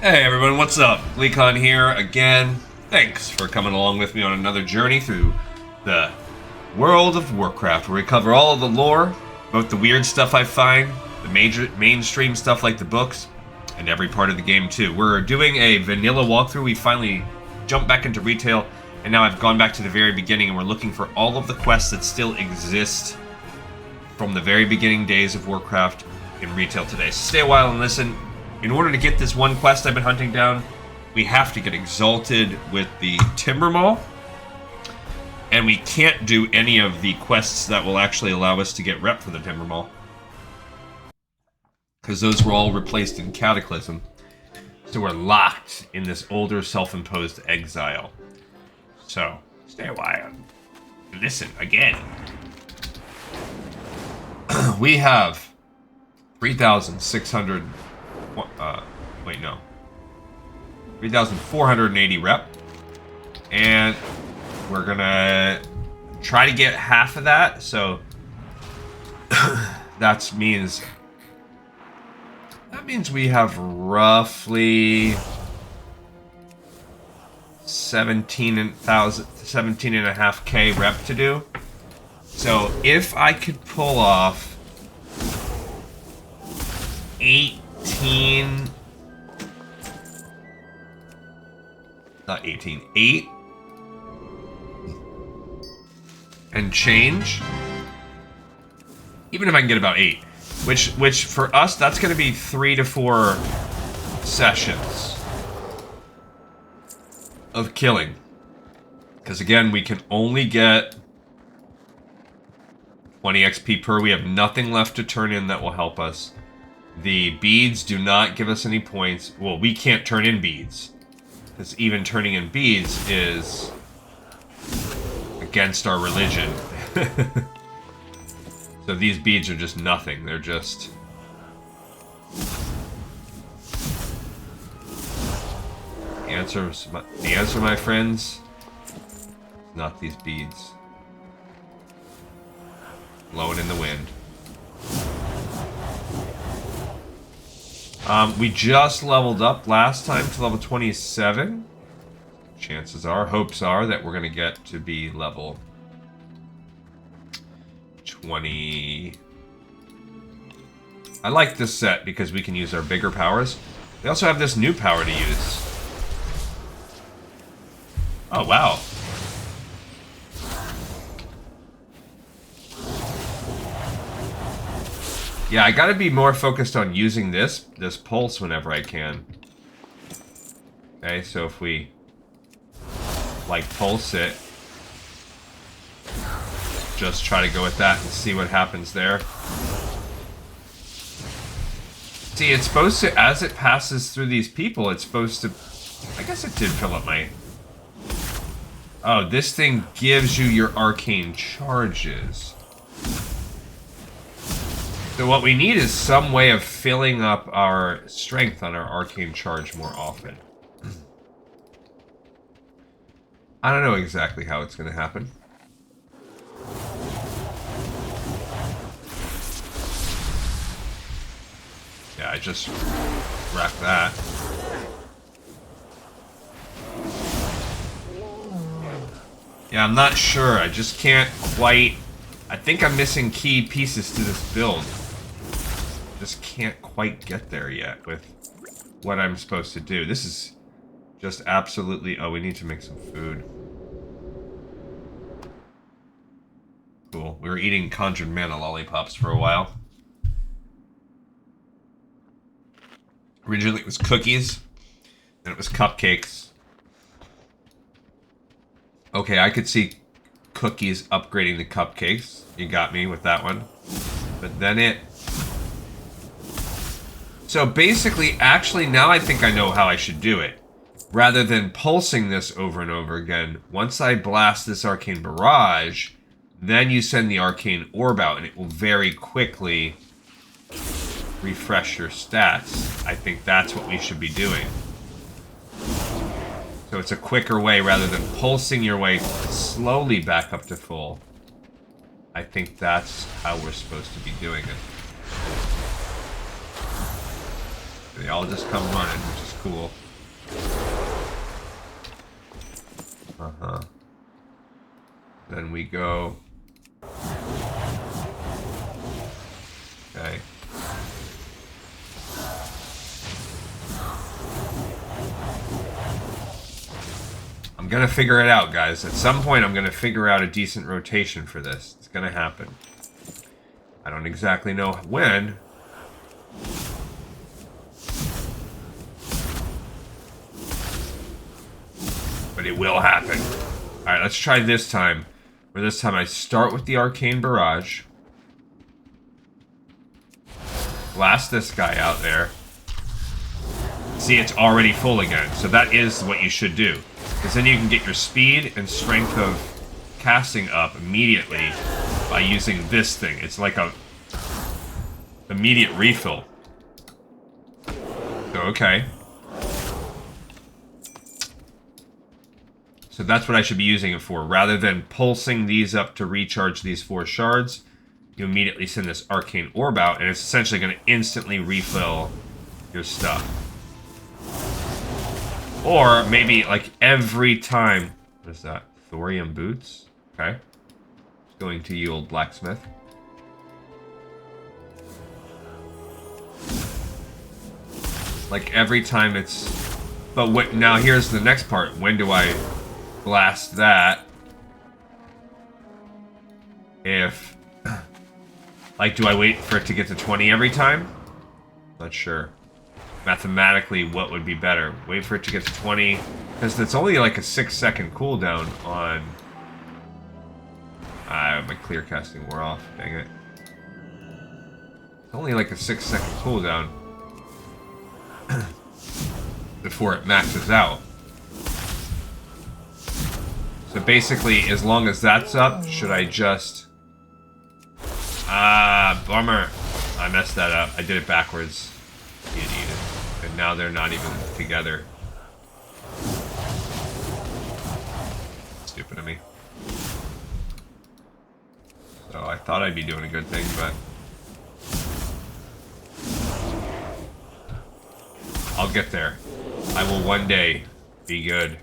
Hey everyone, what's up? Gleekon here again. Thanks for coming along with me on another journey through the world of Warcraft, where we cover all of the lore, both the weird stuff I find, the mainstream stuff like the books, and every part of the game too. We're doing a vanilla walkthrough. We finally jumped back into retail, and now I've gone back to the very beginning, and we're looking for all of the quests that still exist from the very beginning days of Warcraft in retail today. So stay a while and listen. In order to get this one quest I've been hunting down, we have to get Exalted with the Timbermaw. And we can't do any of the quests that will actually allow us to get rep for the Timbermaw, because those were all replaced in Cataclysm. So we're locked in this older self-imposed exile. So, stay a while. Listen again. We have 3,600... wait, no. 3,480 rep. And we're gonna try to get half of that, so that means we have roughly 17.5k rep to do. So if I could pull off 18, not 18, 8 and change, even if I can get about 8, which for us, that's going to be 3 to 4 sessions of killing, because again, we can only get 20 XP per. We have nothing left to turn in that will help us. The beads do not give us any points. Well, we can't turn in beads, because even turning in beads is against our religion. So these beads are just nothing. They're just... The answer, my friends, not these beads. Blowing in the wind. We just leveled up last time to level 27. Chances are, hopes are, that we're going to get to be level 20. I like this set because we can use our bigger powers. We also have this new power to use. Oh, wow. Yeah, I gotta be more focused on using this pulse whenever I can. Okay, so if we, like, pulse it, just try to go with that and see what happens there. See, it's supposed to, as it passes through these people, it's supposed to, I guess it did fill up my... Oh, this thing gives you your arcane charges. So what we need is some way of filling up our strength on our arcane charge more often. I don't know exactly how it's going to happen. Yeah, I just wrecked that. Yeah, I'm not sure. I just can't quite... I think I'm missing key pieces to this build. Just can't quite get there yet with what I'm supposed to do. This is just absolutely... Oh, we need to make some food. Cool. We were eating conjured mana lollipops for a while. Originally it was cookies, then it was cupcakes. Okay, I could see cookies upgrading to cupcakes. You got me with that one. But then it... So basically, actually, now I think I know how I should do it. Rather than pulsing this over and over again, once I blast this arcane barrage, then you send the arcane orb out, and it will very quickly refresh your stats. I think that's what we should be doing. So it's a quicker way, rather than pulsing your way slowly back up to full. I think that's how we're supposed to be doing it. They all just come running, which is cool. Uh-huh. Then we go... Okay. I'm gonna figure it out, guys. At some point, I'm gonna figure out a decent rotation for this. It's gonna happen. I don't exactly know when. But it will happen. Alright, let's try this time. Where this time I start with the Arcane Barrage. Blast this guy out there. See, it's already full again. So that is what you should do. Because then you can get your speed and strength of casting up immediately by using this thing. It's like a immediate refill. So, okay. So that's what I should be using it for. Rather than pulsing these up to recharge these 4 shards, you immediately send this Arcane Orb out, and it's essentially going to instantly refill your stuff. Or maybe like every time... What is that? Thorium Boots? Okay. Going to you, old blacksmith. Like every time it's... But what? Now here's the next part. When do I blast that? If... Like, do I wait for it to get to 20 every time? Not sure. Mathematically, what would be better? Wait for it to get to 20, because it's only like a 6-second cooldown on... my clear casting wore off, dang it. It's only like a 6-second cooldown before it maxes out. So basically, as long as that's up, should I just... Bummer. I messed that up. I did it backwards. You need it. And now they're not even together. Stupid of me. So I thought I'd be doing a good thing, but... I'll get there. I will one day be good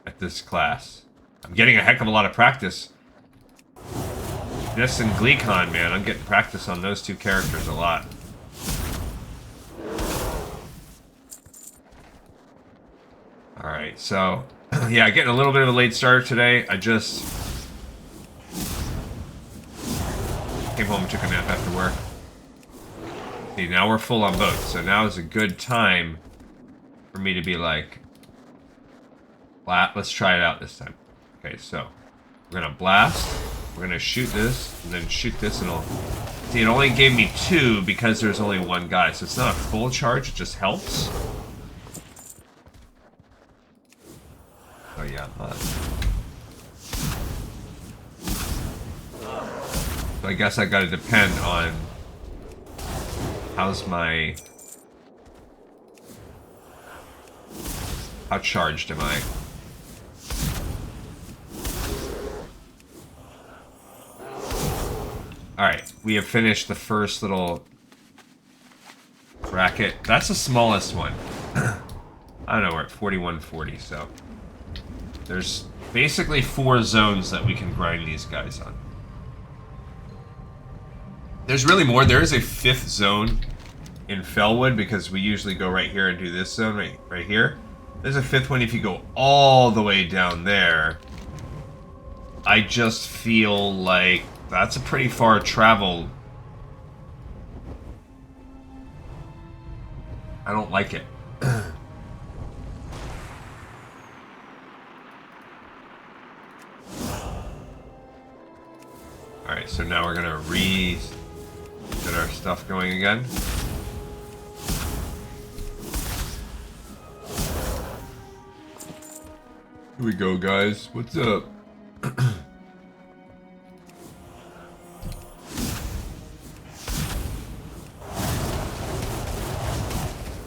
at this class. I'm getting a heck of a lot of practice. This and Gleekon, man. I'm getting practice on those 2 characters a lot. Alright, so... yeah, getting a little bit of a late start today. I just... came home and took a nap after work. See, now we're full on both. So now is a good time for me to be like... let's try it out this time. Okay, so... we're gonna blast. We're gonna shoot this, and then shoot this, and it'll... See, it only gave me 2 because there's only 1 guy, so it's not a full charge, it just helps. Oh yeah, so I guess I gotta depend on... how's my... how charged am I? Alright, we have finished the first little bracket. That's the smallest one. I don't know, we're at 4140, so... There's basically 4 zones that we can grind these guys on. There's really more. There is a 5th zone in Felwood, because we usually go right here and do this zone right here. There's a 5th one if you go all the way down there. I just feel like... that's a pretty far travel. I don't like it. Alright, so now we're gonna get our stuff going again. Here we go, guys. What's up?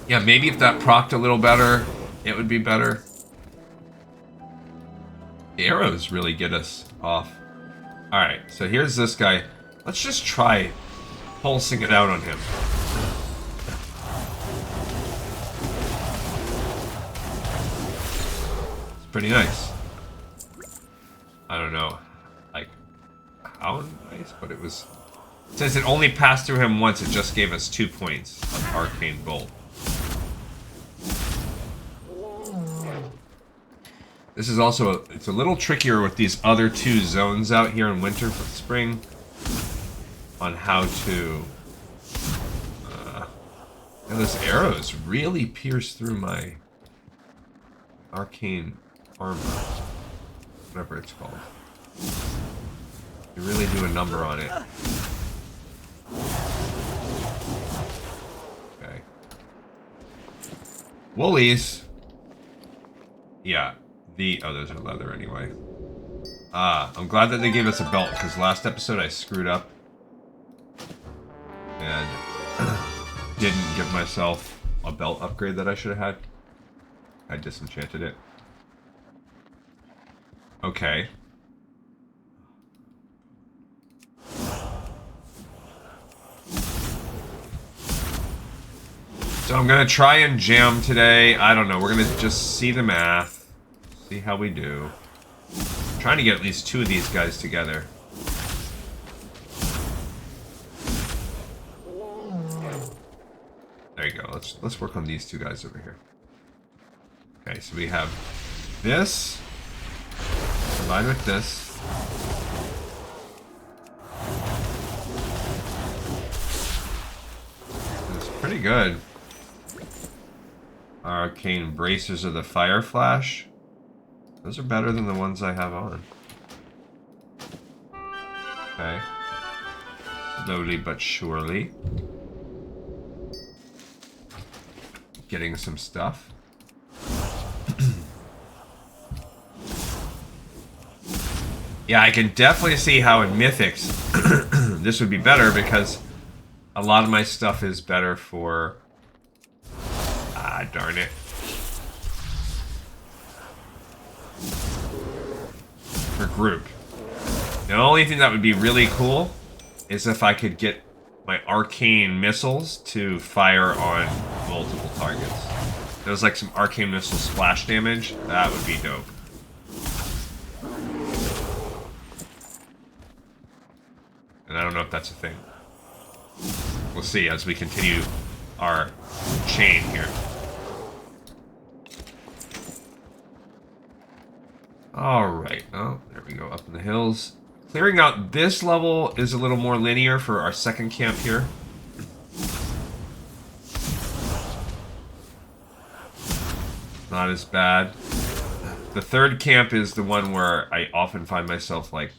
Yeah, maybe if that procced a little better, it would be better. The arrows really get us off. Alright, so here's this guy. Let's just try pulsing it out on him. pretty nice. I don't know, like, how nice, but it was... Since it only passed through him once, it just gave us 2 points of Arcane Bolt. This is also, it's a little trickier with these other 2 zones out here in winter for spring on how to... and those arrows really pierce through my arcane armor. Whatever it's called. You really do a number on it. Okay. Woolies. Yeah. Oh, those are leather anyway. I'm glad that they gave us a belt, because last episode I screwed up. And didn't give myself a belt upgrade that I should have had. I disenchanted it. Okay. So I'm gonna try and jam today. I don't know. We're gonna just see the math. See how we do. I'm trying to get at least 2 of these guys together. There you go. Let's work on these 2 guys over here. Okay, so we have this combined with this. It's pretty good. Arcane Bracers of the Fire Flash. Those are better than the ones I have on. Okay. Slowly but surely. Getting some stuff. Yeah, I can definitely see how in Mythics this would be better, because a lot of my stuff is better for... Ah, darn it. For group. The only thing that would be really cool is if I could get my arcane missiles to fire on multiple targets. There's like some arcane missile splash damage. That would be dope. And I don't know if that's a thing. We'll see as we continue our chain here. Alright, oh, there we go, up in the hills. Clearing out this level is a little more linear for our second camp here. Not as bad. The third camp is the one where I often find myself like,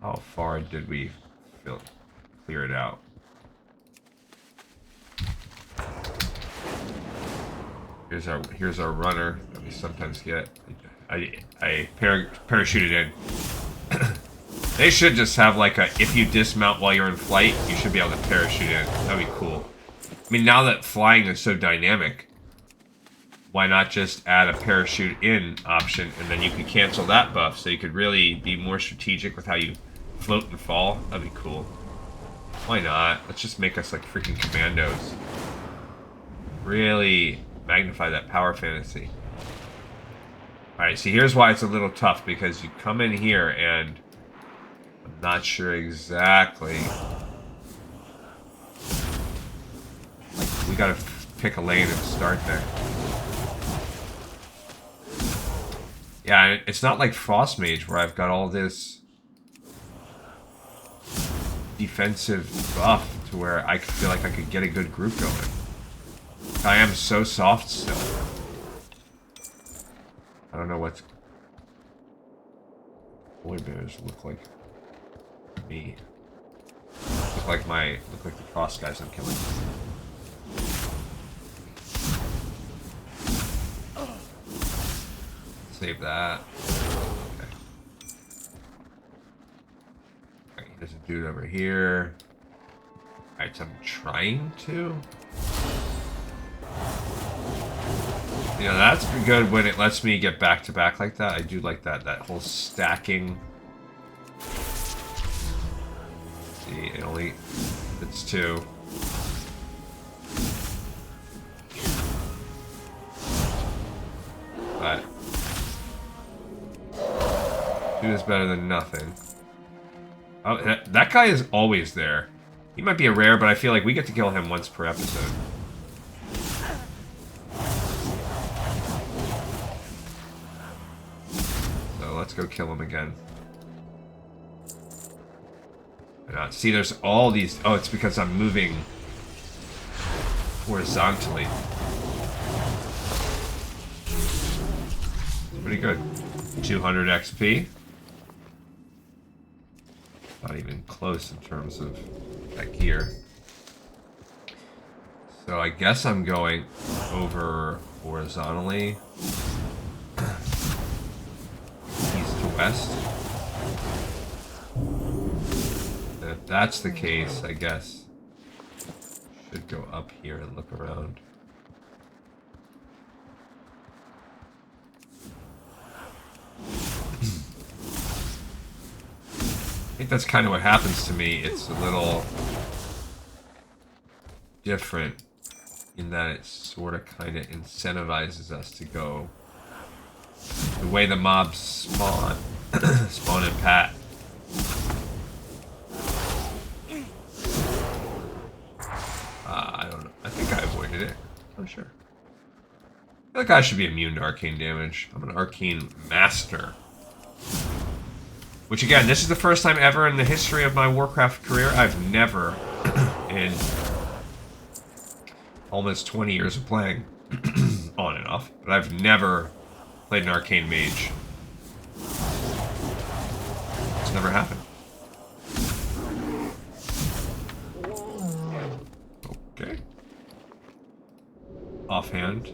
how far did we clear it out? Here's our runner that we sometimes get. I parachuted in. They should just have like a, if you dismount while you're in flight, you should be able to parachute in. That'd be cool. I mean, now that flying is so dynamic, why not just add a parachute in option, and then you could cancel that buff, so you could really be more strategic with how you float and fall. That'd be cool. Why not? Let's just make us like freaking commandos. Really magnify that power fantasy. Alright, see, here's why it's a little tough, because you come in here and I'm not sure exactly. Like, we gotta pick a lane and start there. Yeah, it's not like Frost Mage where I've got all this defensive buff to where I feel like I could get a good group going. I am so soft still. I don't know what boy bears look like me. Look like the frost guys I'm killing. Save that. Okay. Alright, there's a dude over here. Alright, so I'm trying to. You know, that's good when it lets me get back to back like that. I do like that whole stacking. See, it only it's 2. But 2 is better than nothing. Oh, that guy is always there. He might be a rare, but I feel like we get to kill him once per episode. So let's go kill him again. See, there's all these... Oh, it's because I'm moving horizontally. Pretty good. 200 XP. Not even close in terms of that gear. So I guess I'm going over horizontally. East to west. And if that's the case, I guess should go up here and look around. I think that's kind of what happens to me. It's a little different in that it sort of kind of incentivizes us to go the way the mobs spawn. Spawn and pat. I don't know. I think I avoided it. I'm sure. I feel like I should be immune to arcane damage. I'm an arcane master. Which again, this is the first time ever in the history of my Warcraft career I've never, in almost 20 years of playing, on and off, but I've never played an arcane mage. It's never happened. Okay. Offhand.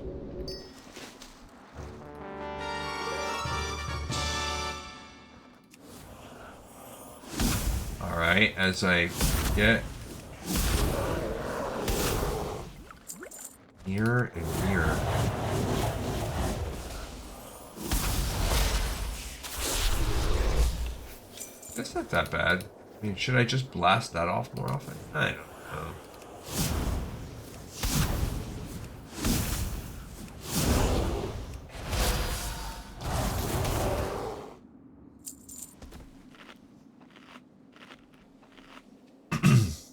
Alright, as I get nearer and nearer. That's not that bad. I mean, should I just blast that off more often? I don't know.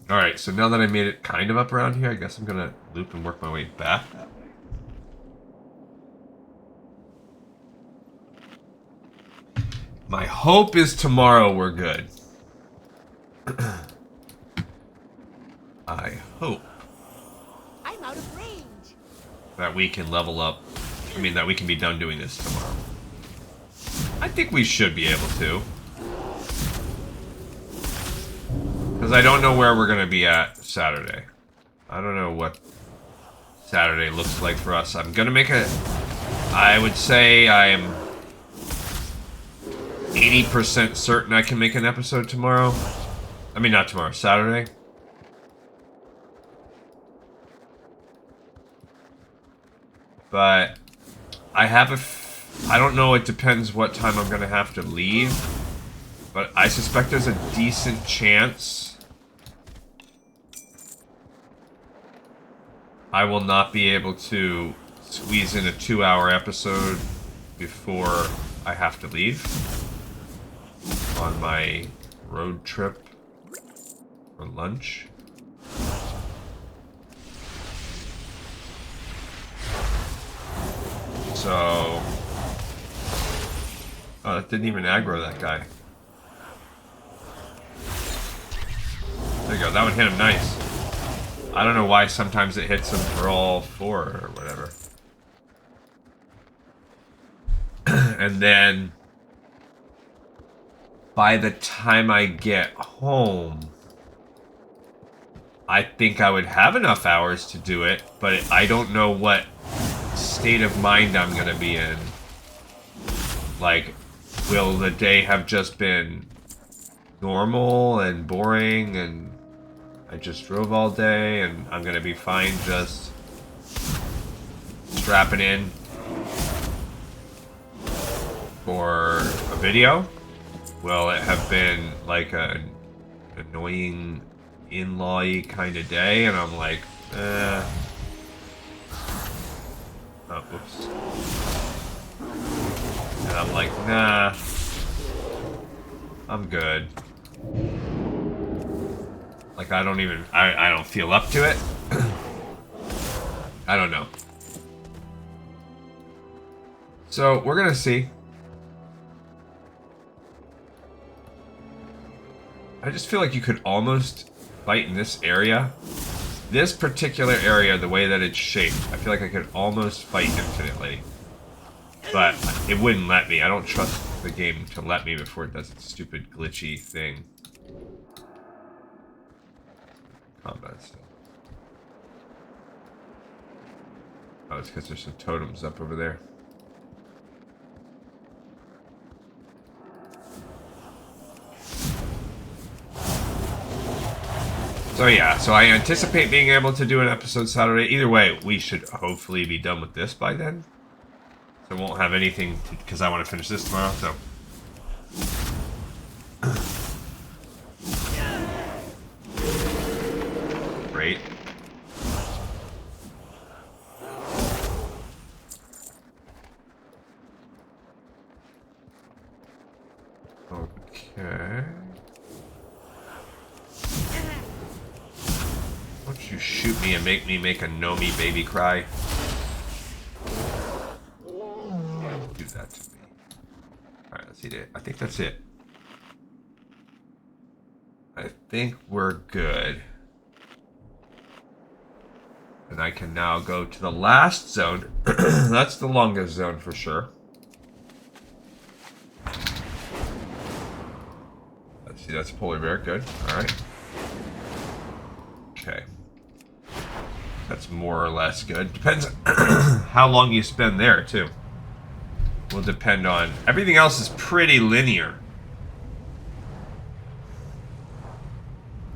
Alright, so now that I made it kind of up around here, I guess I'm gonna loop and work my way back. My hope is tomorrow we're good. I hope. I'm out of range. That we can level up. I mean, that we can be done doing this tomorrow. I think we should be able to. Because I don't know where we're going to be at Saturday. I don't know what Saturday looks like for us. I'm going to make a... I would say I'm 80% certain I can make an episode tomorrow. I mean, not tomorrow, Saturday. But I have a... I don't know, it depends what time I'm going to have to leave. But I suspect there's a decent chance I will not be able to squeeze in a 2-hour episode before I have to leave on my road trip for lunch. So... Oh, that didn't even aggro that guy. There you go, that one hit him nice. I don't know why sometimes it hits him for all 4 or whatever. And then by the time I get home, I think I would have enough hours to do it, but I don't know what state of mind I'm gonna be in. Like, will the day have just been normal and boring and I just drove all day and I'm gonna be fine just strapping in for a video? Will it have been like an annoying in-law-y kind of day and I'm like, Oh, whoops. And I'm like, nah. I'm good. Like, I don't feel up to it. I don't know. So, we're gonna see. I just feel like you could almost fight in this area. This particular area, the way that it's shaped, I feel like I could almost fight infinitely. But it wouldn't let me. I don't trust the game to let me before it does its stupid glitchy thing. Combat still. Oh, it's because there's some totems up over there. So yeah, so I anticipate being able to do an episode Saturday. Either way, we should hopefully be done with this by then. So I won't have anything, because I want to finish this tomorrow, so. Great. Okay. Why don't you shoot me and make me make a Nomi baby cry? Do that to me. Alright, let's eat it. I think that's it. I think we're good. And I can now go to the last zone. That's the longest zone for sure. Let's see, that's a polar bear. Good. Alright. Okay. That's more or less good. Depends how long you spend there, too. Will depend on... Everything else is pretty linear.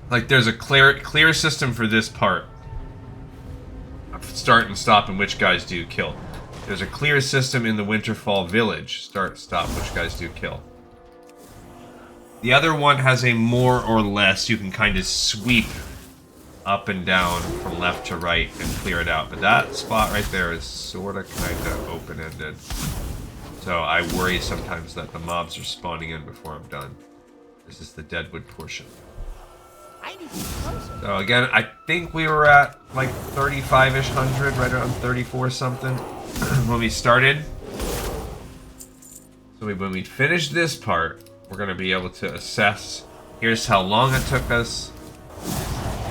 Like, there's a clear system for this part. Start and stop and which guys do you kill. There's a clear system in the Winterfall Village. Start, stop, which guys do you kill. The other one has a more or less, you can kind of sweep up and down from left to right and clear it out. But that spot right there is sort of kind of open-ended. So I worry sometimes that the mobs are spawning in before I'm done. This is the Deadwood portion. So again, I think we were at like 35-ish hundred, right around 34 something when we started. So when we finish this part, we're going to be able to assess. Here's how long it took us.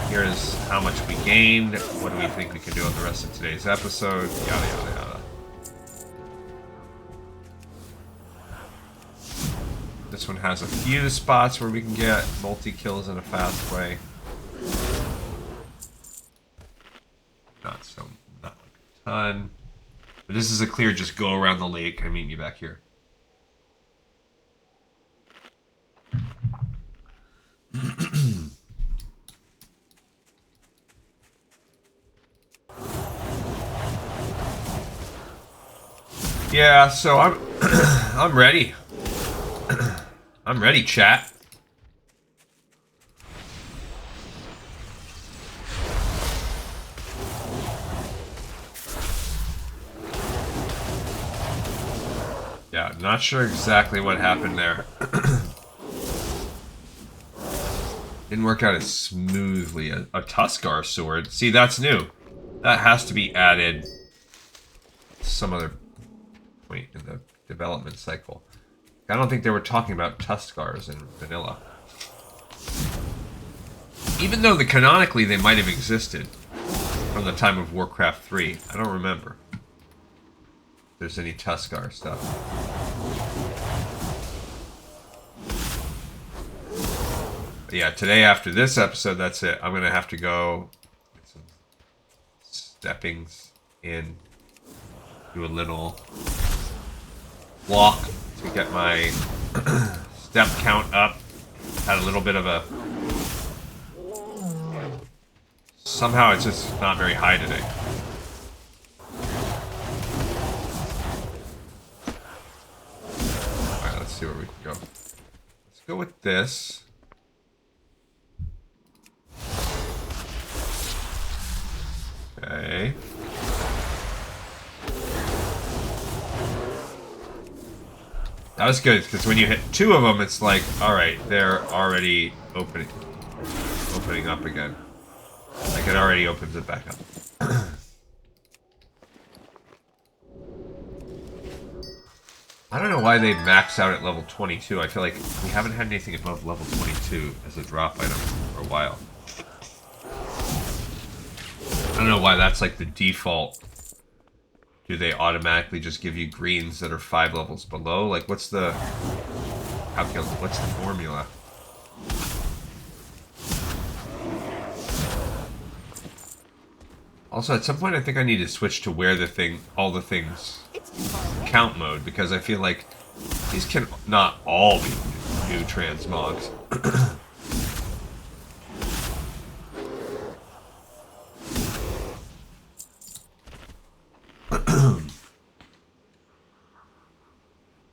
Here's how much we gained. What do we think we can do on the rest of today's episode? Yada, yada, yada. This one has a few spots where we can get multi-kills in a fast way. Not like a ton. But this is a clear just go around the lake. I meet you back here. Yeah, so I'm ready. I'm ready, chat. Yeah, not sure exactly what happened there. Didn't work out as smoothly. A Tuskar sword. See, that's new. That has to be added some other point in the development cycle. I don't think they were talking about Tuskars in vanilla. Even though canonically they might have existed from the time of Warcraft 3. I don't remember if there's any Tuskar stuff. But yeah, today after this episode, that's it. I'm going to have to go get some steppings in, do a little walk to get my step count up. Had a little bit of a... Somehow it's just not very high today. Alright, let's see where we can go. Let's go with this. Okay. That was good, because when you hit 2 of them, it's like, alright, they're already opening up again. Like, it already opens it back up. I don't know why they max out at level 22. I feel like we haven't had anything above level 22 as a drop item for a while. I don't know why that's like the default. Do they automatically just give you greens that are 5 levels below? Like, what's the formula? Also, at some point, I think I need to switch to where all the things count mode, because I feel like these can not all be new transmogs.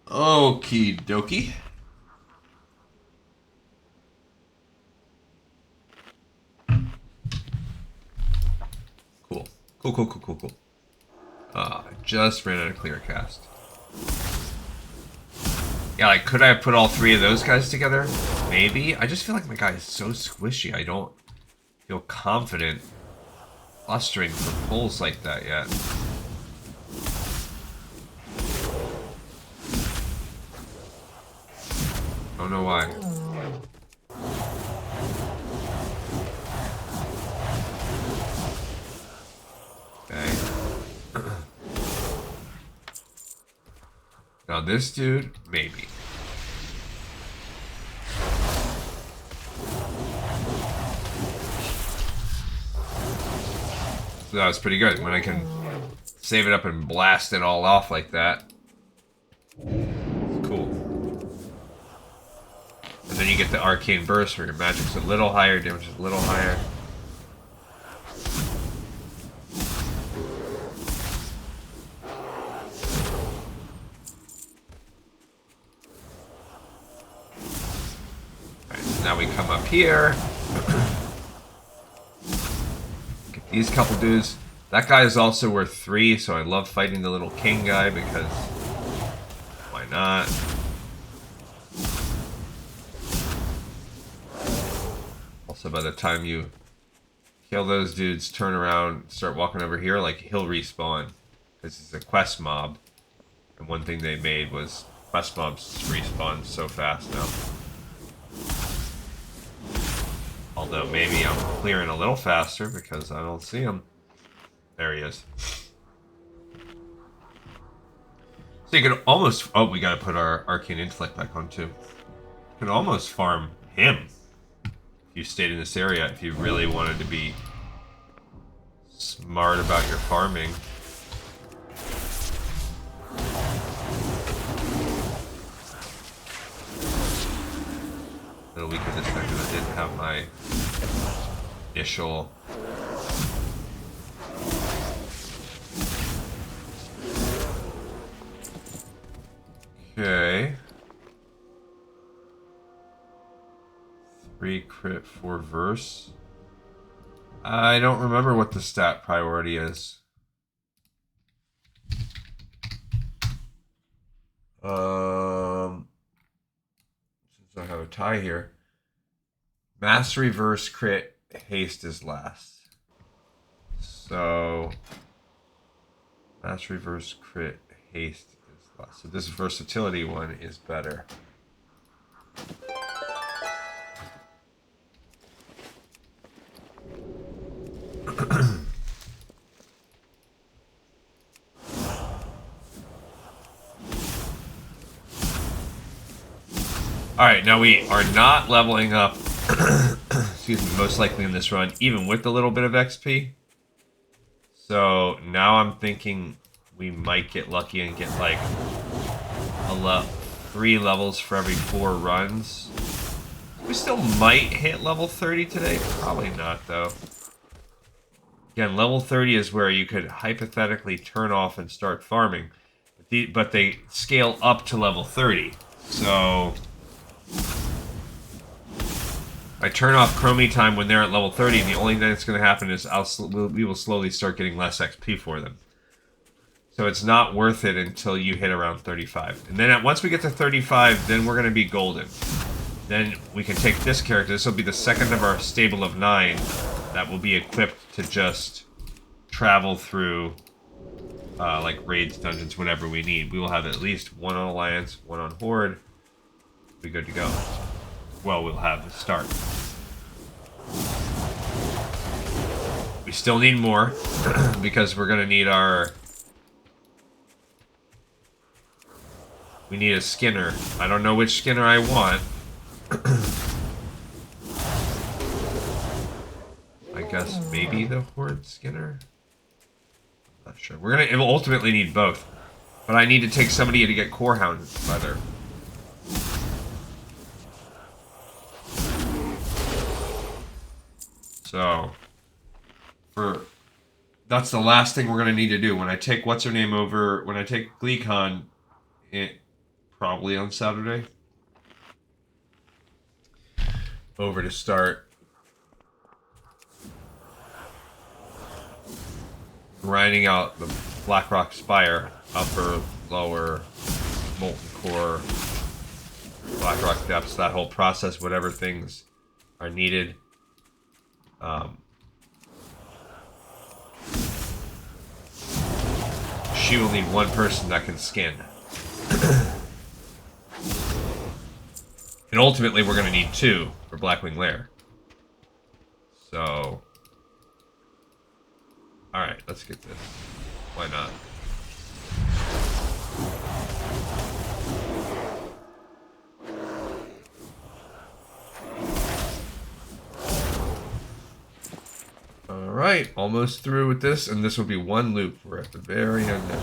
Okie dokie. Cool. Cool. I just ran out of clear cast. Yeah, like, could I have put all 3 of those guys together? Maybe. I just feel like my guy is so squishy. I don't feel confident clustering for pulls like that yet. Don't know why. Okay. Now this dude, maybe. So that was pretty good. When I can save it up and blast it all off like that. Cool. And then you get the arcane burst where your magic's a little higher, damage is a little higher. Alright, so now we come up here. Get these couple dudes. That guy is also worth 3, so I love fighting the little king guy because why not? Also, by the time you kill those dudes, turn around, start walking over here, like, he'll respawn. This is a quest mob. And one thing they made was quest mobs respawn so fast now. Although maybe I'm clearing a little faster because I don't see him. There he is. So you could almost... Oh, we gotta put our Arcane Intellect back on too. You could almost farm him. If you stayed in this area, if you really wanted to be smart about your farming. A little weak with this guy because I didn't have my initial... Okay. 3 crit, 4 verse. I don't remember what the stat priority is. Since I have a tie here. Mastery, verse, crit, haste is last. So mastery, verse, crit, haste is last. So this versatility one is better. Alright, now we are not leveling up, excuse me, most likely in this run, even with a little bit of XP. So now I'm thinking we might get lucky and get like 3 levels for every 4 runs. We still might hit level 30 today. Probably not, though. Again, level 30 is where you could hypothetically turn off and start farming. But they scale up to level 30. So I turn off Chromie time when they're at level 30, and the only thing that's going to happen is we will slowly start getting less XP for them. So it's not worth it until you hit around 35. And then once we get to 35, then we're going to be golden. Then we can take this character. This will be the second of our stable of 9 that will be equipped to just travel through like raids, dungeons, whatever we need. We will have at least one on Alliance, one on Horde. Be good to go. Well, we'll have the start. We still need more because we're gonna need our. We need a Skinner. I don't know which Skinner I want. I guess maybe the Horde Skinner. Not sure. We're gonna ultimately need both, but I need to take somebody to get Core Hound leather. So, that's the last thing we're gonna need to do when I take what's her name over. When I take GleeCon, probably on Saturday, over to start grinding out the Blackrock Spire, upper, lower, molten core, Blackrock depths, that whole process, whatever things are needed. She will need one person that can skin. And ultimately we're going to need 2 for Blackwing Lair. So... Alright, let's get this. Why not? Alright, almost through with this, and this will be one loop. We're at the very end now.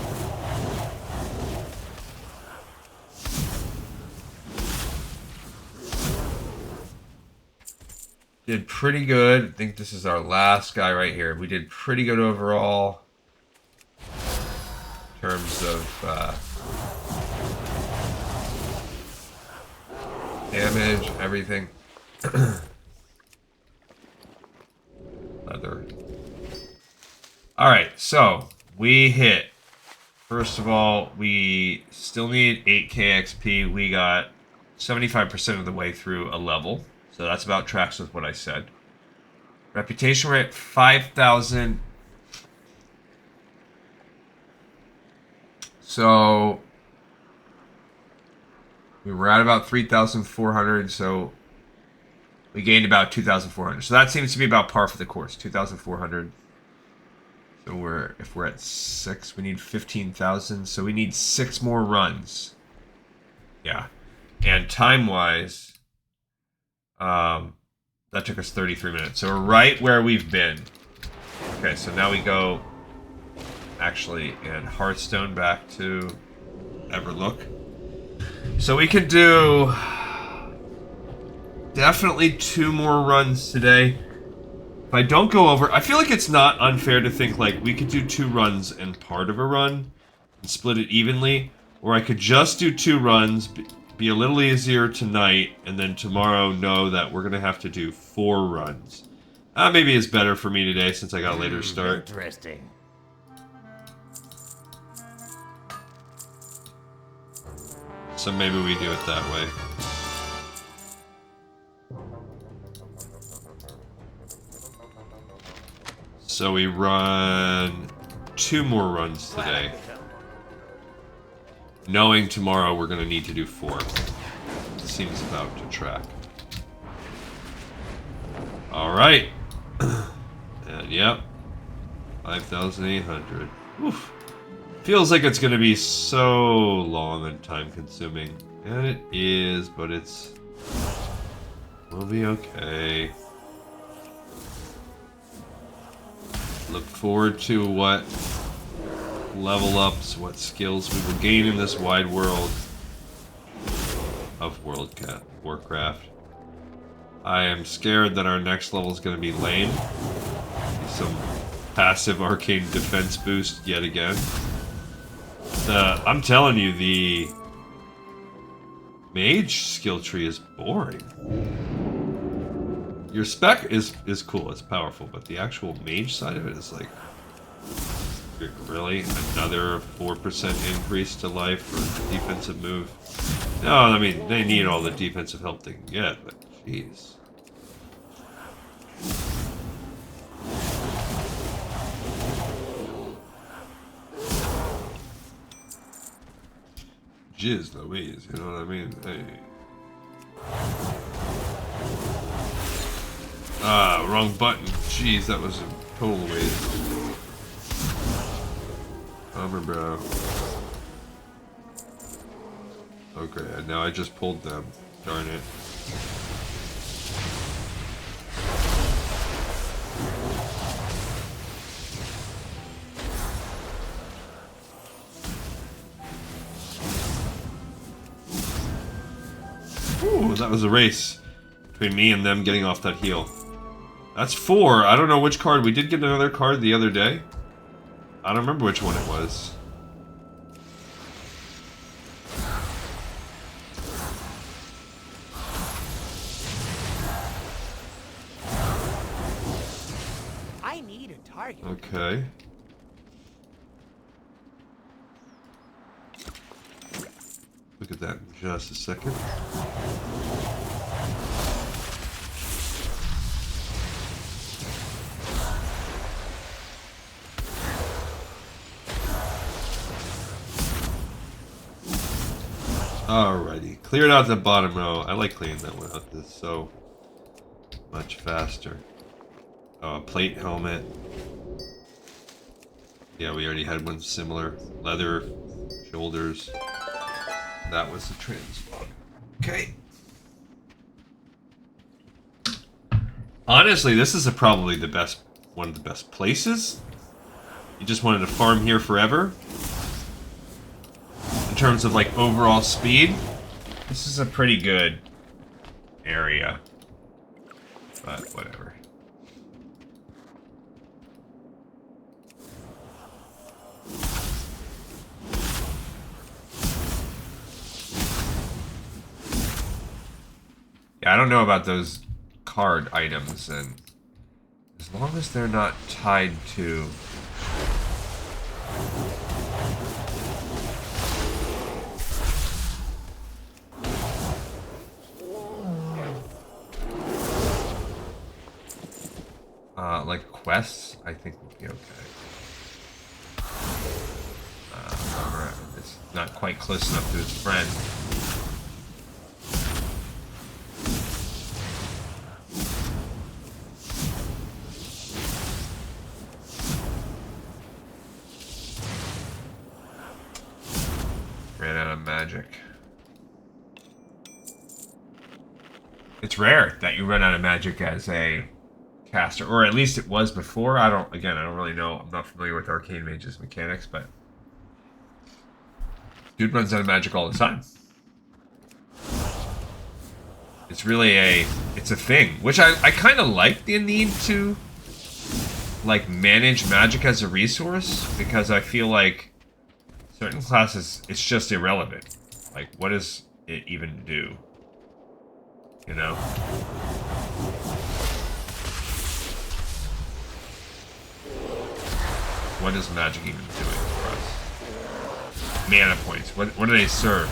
Did pretty good. I think this is our last guy right here. We did pretty good overall in terms of damage, everything. Leather. Alright, so we hit. First of all, we still need 8k XP. We got 75% of the way through a level. So that's about tracks with what I said. Reputation, we're at 5,000. So we were at about 3,400. So we gained about 2,400. So that seems to be about par for the course. 2,400. So if we're at 6, we need 15,000. So we need 6 more runs. Yeah. And time-wise, that took us 33 minutes. So we're right where we've been. Okay, so now we go, actually, and Hearthstone back to Everlook. So we can do definitely 2 more runs today. If I don't go over, I feel like it's not unfair to think like we could do 2 runs and part of a run and split it evenly, or I could just do 2 runs, be a little easier tonight, and then tomorrow know that we're gonna have to do 4 runs. Maybe it's better for me today since I got a later start. Interesting. So maybe we do it that way. So we run 2 more runs today, knowing tomorrow we're going to need to do 4. Seems about to track. Alright. And yep. 5,800. Oof. Feels like it's going to be so long and time consuming. And it is, but we'll be okay. Look forward to what level ups, what skills we will gain in this wide world of Warcraft. I am scared that our next level is going to be lame. Some passive arcane defense boost yet again. I'm telling you, the mage skill tree is boring. Your spec is cool, it's powerful, but the actual mage side of it is like Really? Another 4% increase to life for defensive move? No, I mean, they need all the defensive help they can get, but jeez. Jizz Louise, you know what I mean? Hey. Ah, wrong button. Jeez, that was a total waste. Bummer, bro. Okay, now I just pulled them. Darn it. Ooh, that was a race between me and them getting off that heel. That's 4. I don't know which card. We did get another card the other day. I don't remember which one it was. I need a target. Okay. Look at that in just a second. Alrighty, cleared out the bottom row. I like cleaning that one out. It's so much faster. Oh, a plate helmet. Yeah, we already had one similar. Leather shoulders. That was the transmog. Okay. Honestly, this is probably the best, one of the best places. You just wanted to farm here forever. In terms of like overall speed, this is a pretty good area. But whatever. Yeah, I don't know about those card items, and as long as they're not tied to like quests, I think we'll be okay. Alright, it's not quite close enough to his friend. Ran out of magic. It's rare that you run out of magic as a caster, or at least it was before. I don't really know. I'm not familiar with Arcane Mage's mechanics, but dude runs out of magic all the time. It's really it's a thing, which I kind of like the need to like manage magic as a resource, because I feel like certain classes it's just irrelevant. Like, what does it even do? You know? What is magic even doing for us? Mana points. What do they serve?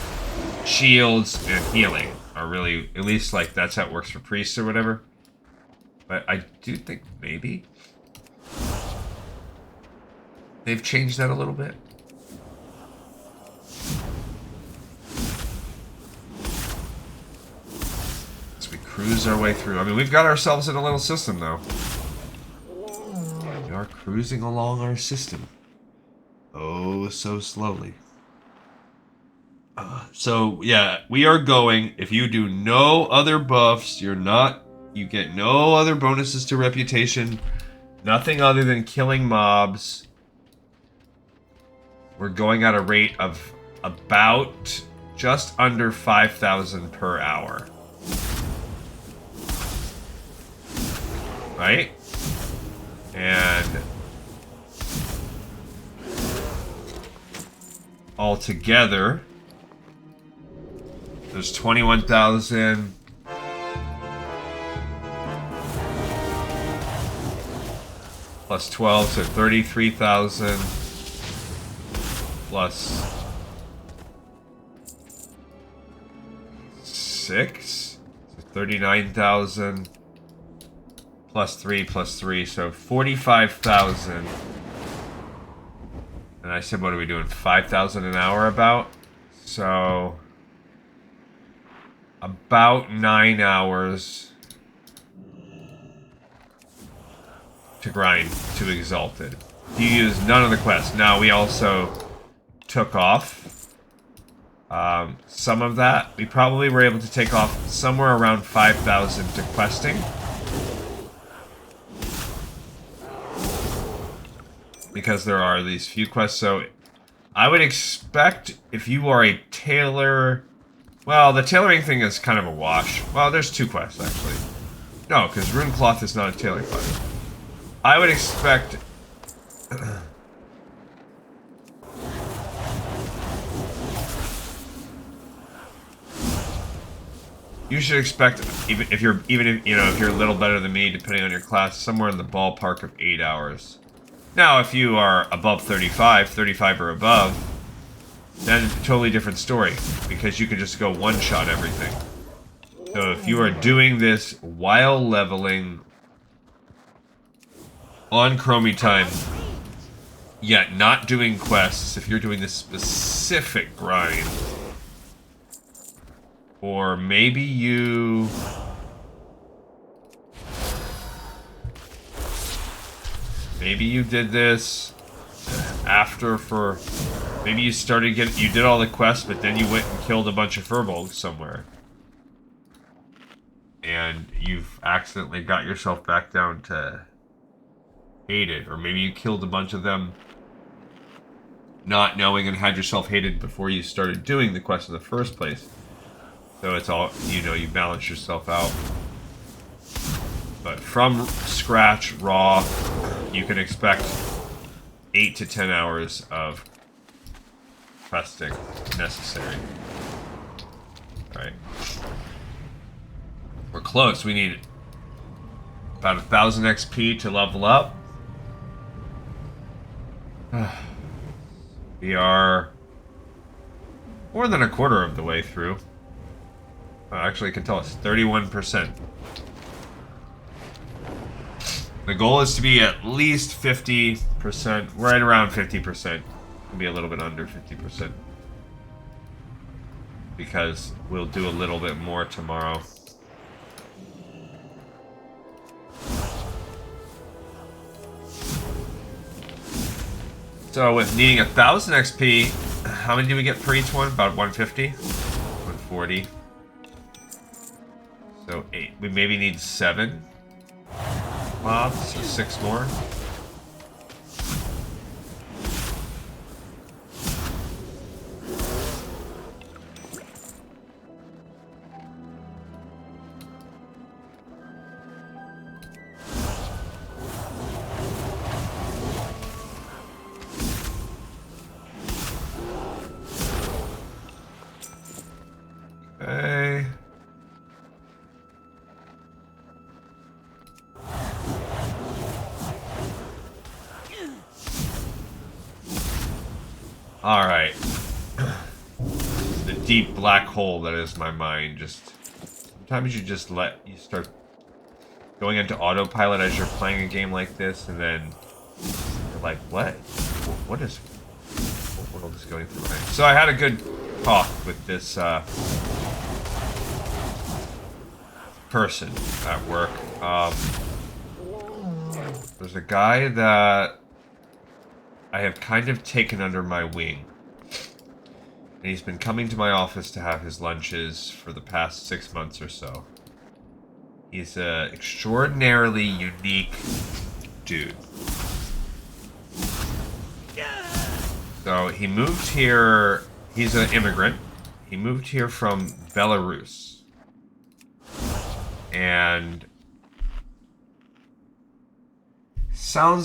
Shields and healing are really, at least like that's how it works for priests or whatever. But I do think maybe they've changed that a little bit. As we cruise our way through. I mean, we've got ourselves in a little system though. We are cruising along our system. Oh, so slowly. So, yeah, we are going. If you do no other buffs, you get no other bonuses to reputation. Nothing other than killing mobs. We're going at a rate of about just under 5,000 per hour. Right? And altogether, there's 21,000 plus 12, so 33,000. plus 6, so 39,000 plus 3, so 45,000. And I said, what are we doing? 5,000 an hour about? So about 9 hours to grind to Exalted. You used none of the quests. Now we also took off some of that. We probably were able to take off somewhere around 5,000 to questing. Because there are these few quests, so I would expect if you are a tailor... Well, the tailoring thing is kind of a wash. Well, there's 2 quests, actually. No, because Rune Cloth is not a tailoring quest. I would expect... You should expect, even if you're a little better than me, depending on your class, somewhere in the ballpark of 8 hours. Now, if you are above 35 or above, then it's a totally different story, because you can just go one-shot everything. So if you are doing this while leveling on Chromie time, yet not doing quests, if you're doing this specific grind, or maybe you... Maybe you did this after for... Maybe you started you did all the quests, but then you went and killed a bunch of furbolgs somewhere. And you've accidentally got yourself back down to hated. Or maybe you killed a bunch of them not knowing and had yourself hated before you started doing the quest in the first place. So it's all, you balance yourself out. But from scratch, raw, you can expect 8 to 10 hours of questing necessary. Alright. We're close. We need about 1,000 XP to level up. We are more than a quarter of the way through. Actually, I can tell us 31%. The goal is to be at least 50%, right around 50%. Can be a little bit under 50%. Because we'll do a little bit more tomorrow. So with needing 1,000 XP, how many do we get per each one? About 150? 140. So 8. We maybe need 7 mobs, so 6 more. Okay. Alright. The deep black hole that is my mind. Sometimes you start going into autopilot as you're playing a game like this, and then you're like, what? What world is going through my... So I had a good talk with this person at work. There's a guy that I have kind of taken under my wing. And he's been coming to my office to have his lunches for the past 6 months or so. He's an extraordinarily unique dude. So he moved here, he's an immigrant. He moved here from Belarus. And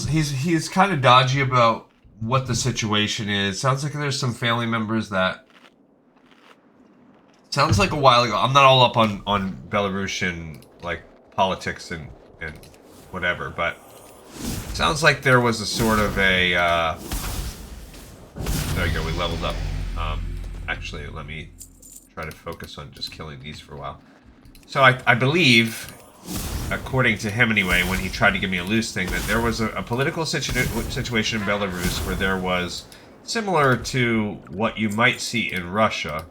he's kind of dodgy about what the situation is. Sounds like there's some family members that... Sounds like a while ago. I'm not all up on Belarusian, like, politics and whatever, but... Sounds like there was a sort of a, There we go, we leveled up. Actually, let me try to focus on just killing these for a while. So I believe, according to him anyway, when he tried to give me a loose thing, that there was a political situation in Belarus where there was, similar to what you might see in Russia,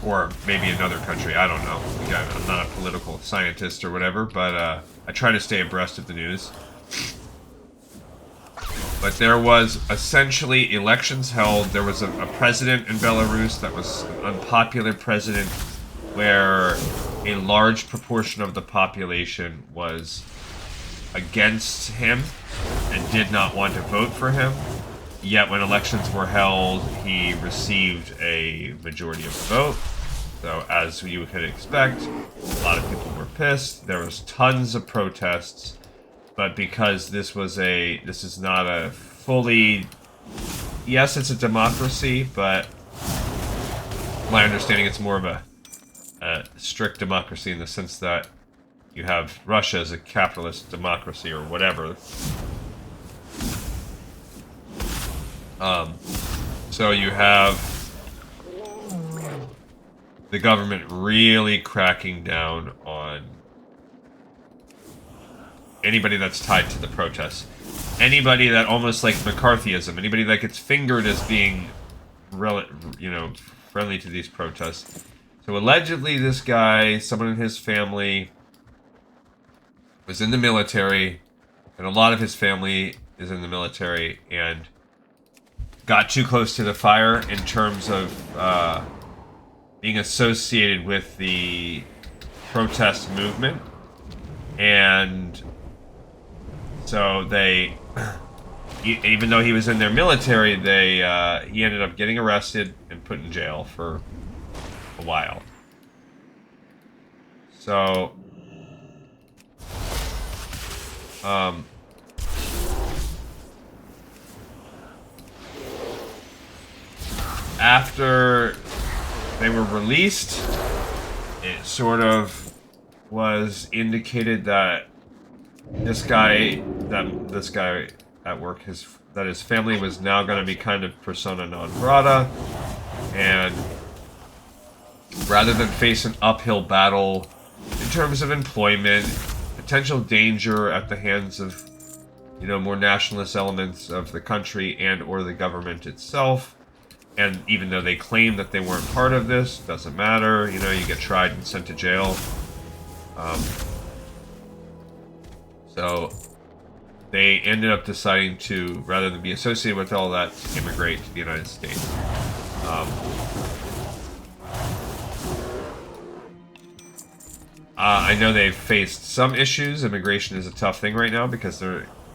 or maybe another country, I don't know. Again, I'm not a political scientist or whatever, but I try to stay abreast of the news. But there was essentially elections held. There was a president in Belarus that was an unpopular president where a large proportion of the population was against him and did not want to vote for him. Yet when elections were held, he received a majority of the vote. So as you could expect, a lot of people were pissed. There was tons of protests. But because this is not a fully, yes, it's a democracy, but my understanding it's more of a strict democracy in the sense that you have Russia as a capitalist democracy or whatever. So you have the government really cracking down on anybody that's tied to the protests. Anybody that almost like McCarthyism, anybody that gets fingered as being, friendly to these protests. So allegedly this guy, someone in his family, was in the military, and a lot of his family is in the military, and got too close to the fire in terms of being associated with the protest movement. And so they, even though he was in their military, he ended up getting arrested and put in jail for a while. So, after they were released, it sort of was indicated that this guy at work, his family was now going to be kind of persona non grata, and rather than face an uphill battle in terms of employment, potential danger at the hands of, more nationalist elements of the country and or the government itself, and even though they claim that they weren't part of this, doesn't matter, you get tried and sent to jail. So they ended up deciding to, rather than be associated with all that, immigrate to the United States. I know they've faced some issues. Immigration is a tough thing right now because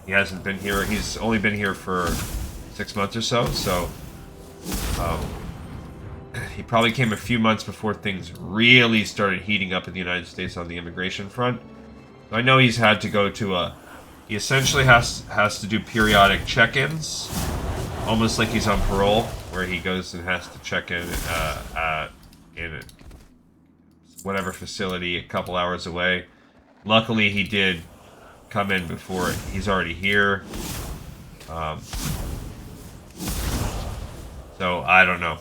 he hasn't been here. He's only been here for 6 months or so. So he probably came a few months before things really started heating up in the United States on the immigration front. So I know he's had to go to he essentially has to do periodic check-ins, almost like he's on parole, where he goes and has to check in in whatever facility a couple hours away. Luckily, he did come in before. He's already here. So I don't know,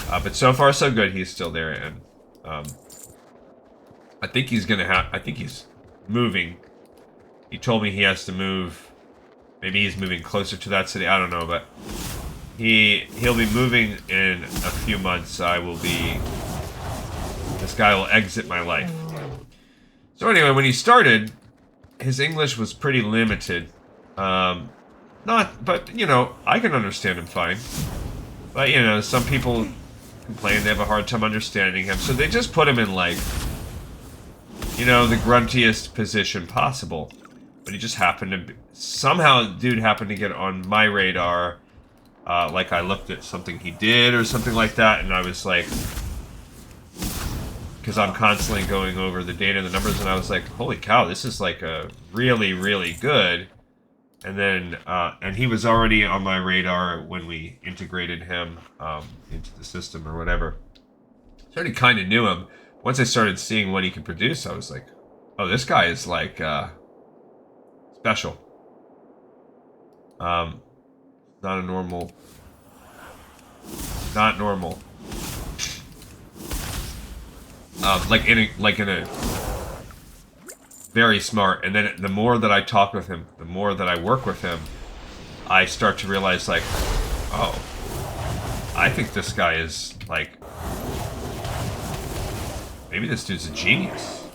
but so far so good. He's still there, and I think he's moving. He told me he has to move. Maybe he's moving closer to that city. I don't know, but he'll be moving in a few months. This guy will exit my life. So anyway, when he started, his English was pretty limited. But I can understand him fine. But some people complain they have a hard time understanding him, so they just put him in the gruntiest position possible. But he just happened to somehow, dude happened to get on my radar. I looked at something he did or something like that, and I was like, because I'm constantly going over the data and the numbers, and I was like, holy cow, this is a really, really good. And then, and he was already on my radar when we integrated him into the system or whatever. So I already kind of knew him. Once I started seeing what he could produce, I was like, oh, this guy is special. Not a normal. Not normal. Like in a very smart. And then the more that I talk with him, the more that I work with him, I start to realize like, oh, I think this guy is like, maybe this dude's a genius.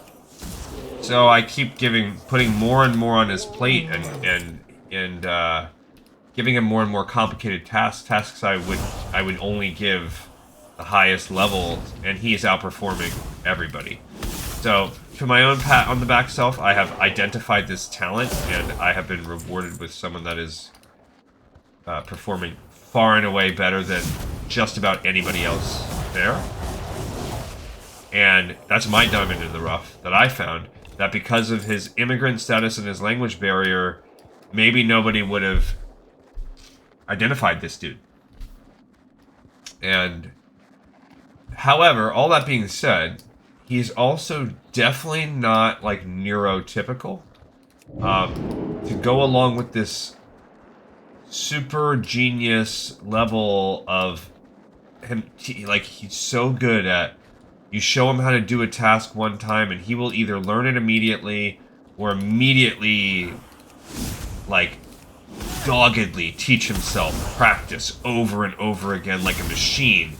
So I keep putting more and more on his plate and giving him more and more complicated tasks I would only give the highest level, and he is outperforming everybody. So, to my own pat on the back self, I have identified this talent, and I have been rewarded with someone that is performing far and away better than just about anybody else there. And that's my diamond in the rough that I found, that because of his immigrant status and his language barrier, maybe nobody would have identified this dude. And however, all that being said, he's also definitely not like neurotypical. To go along with this super genius level of him, like he's so good at, you show him how to do a task one time and he will either learn it immediately or immediately like doggedly teach himself, practice over and over again like a machine.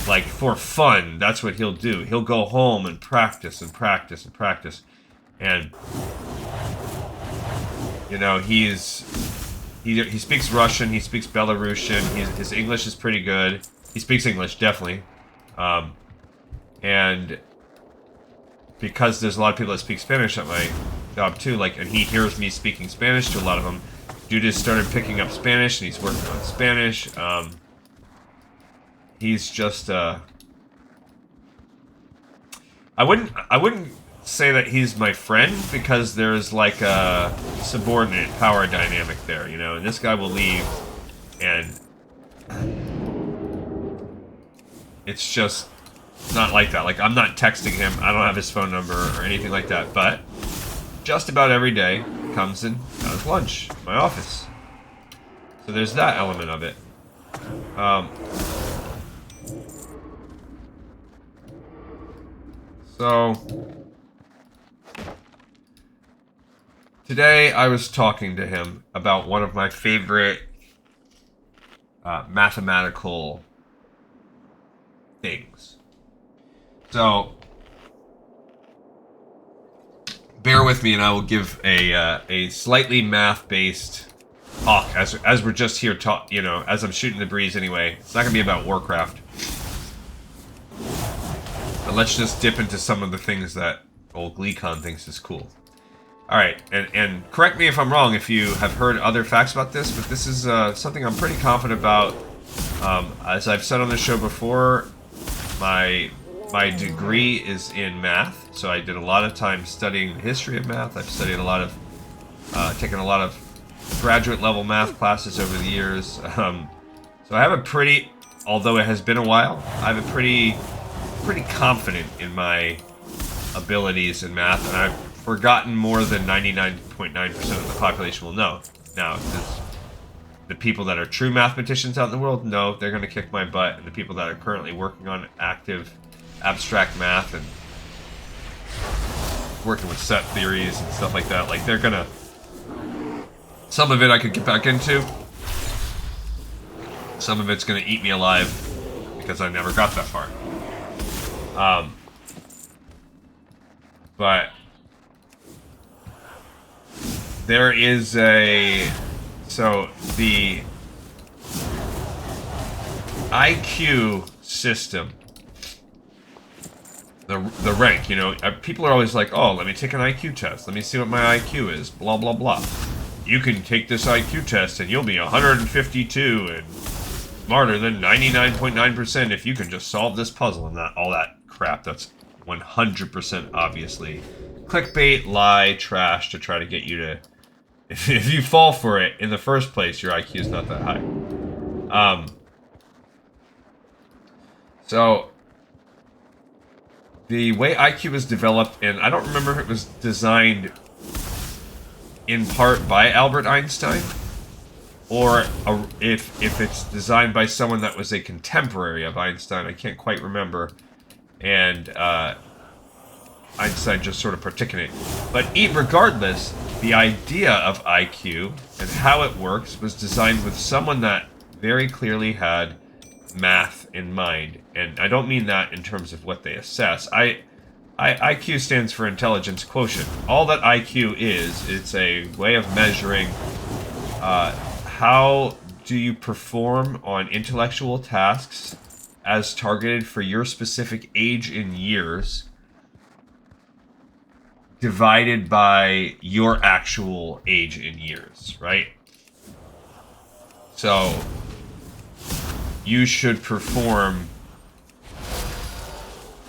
Like, for fun, that's what he'll do. He'll go home and practice and practice and practice. And, you know, he speaks Russian, he speaks Belarusian, his English is pretty good. He speaks English, definitely. And because there's a lot of people that speak Spanish at my job too, like, and he hears me speaking Spanish to a lot of them. Dude has started picking up Spanish, and he's working on Spanish. He's just, I wouldn't say that he's my friend, because there's like a subordinate power dynamic there, you know, and this guy will leave, and it's just not like that. Like, I'm not texting him, I don't have his phone number or anything like that, but just about every day comes and has lunch in my office. So there's that element of it. So today I was talking to him about one of my favorite mathematical things. So bear with me, and I will give a slightly math-based talk as we're just here, you know, as I'm shooting the breeze anyway. It's not gonna be about Warcraft. But let's just dip into some of the things that old GleeCon thinks is cool. Alright, and correct me if I'm wrong if you have heard other facts about this, but this is something I'm pretty confident about. As I've said on the show before, my degree is in math, so I did a lot of time studying the history of math. I've studied a lot of, taken a lot of graduate level math classes over the years. So I have a pretty, although it has been a while, I have a pretty confident in my abilities in math, and I've forgotten more than 99.9% of the population will know. Now, the people that are true mathematicians out in the world, no, they're going to kick my butt, and the people that are currently working on active abstract math and working with set theories and stuff like that, like, they're going to... Some of it I could get back into. Some of it's going to eat me alive because I never got that far. But there is so the IQ system, the rank, you know, people are always like, oh, let me take an IQ test, let me see what my IQ is, blah blah blah. You can take this IQ test and you'll be 152 and smarter than 99.9% if you can just solve this puzzle, and all that crap. That's 100% obviously clickbait, lie, trash to try to get you to... If you fall for it in the first place, your IQ is not that high. So the way IQ was developed, and I don't remember if it was designed in part by Albert Einstein, or if it's designed by someone that was a contemporary of Einstein. I can't quite remember, and Einstein just sort of particulated. But regardless, the idea of IQ and how it works was designed with someone that very clearly had math in mind, and I don't mean that in terms of what they assess. IQ stands for intelligence quotient. All that IQ is, it's a way of measuring how do you perform on intellectual tasks as targeted for your specific age in years, divided by your actual age in years, right? So you should perform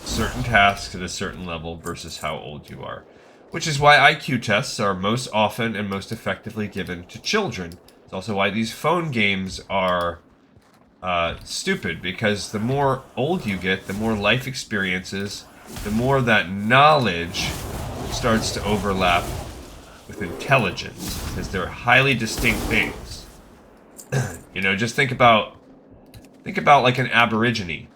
certain tasks at a certain level versus how old you are. Which is why IQ tests are most often and most effectively given to children. It's also why these phone games are stupid, because the more old you get, the more life experiences, the more that knowledge starts to overlap with intelligence, because they're highly distinct things. You know, just think about like an aborigine.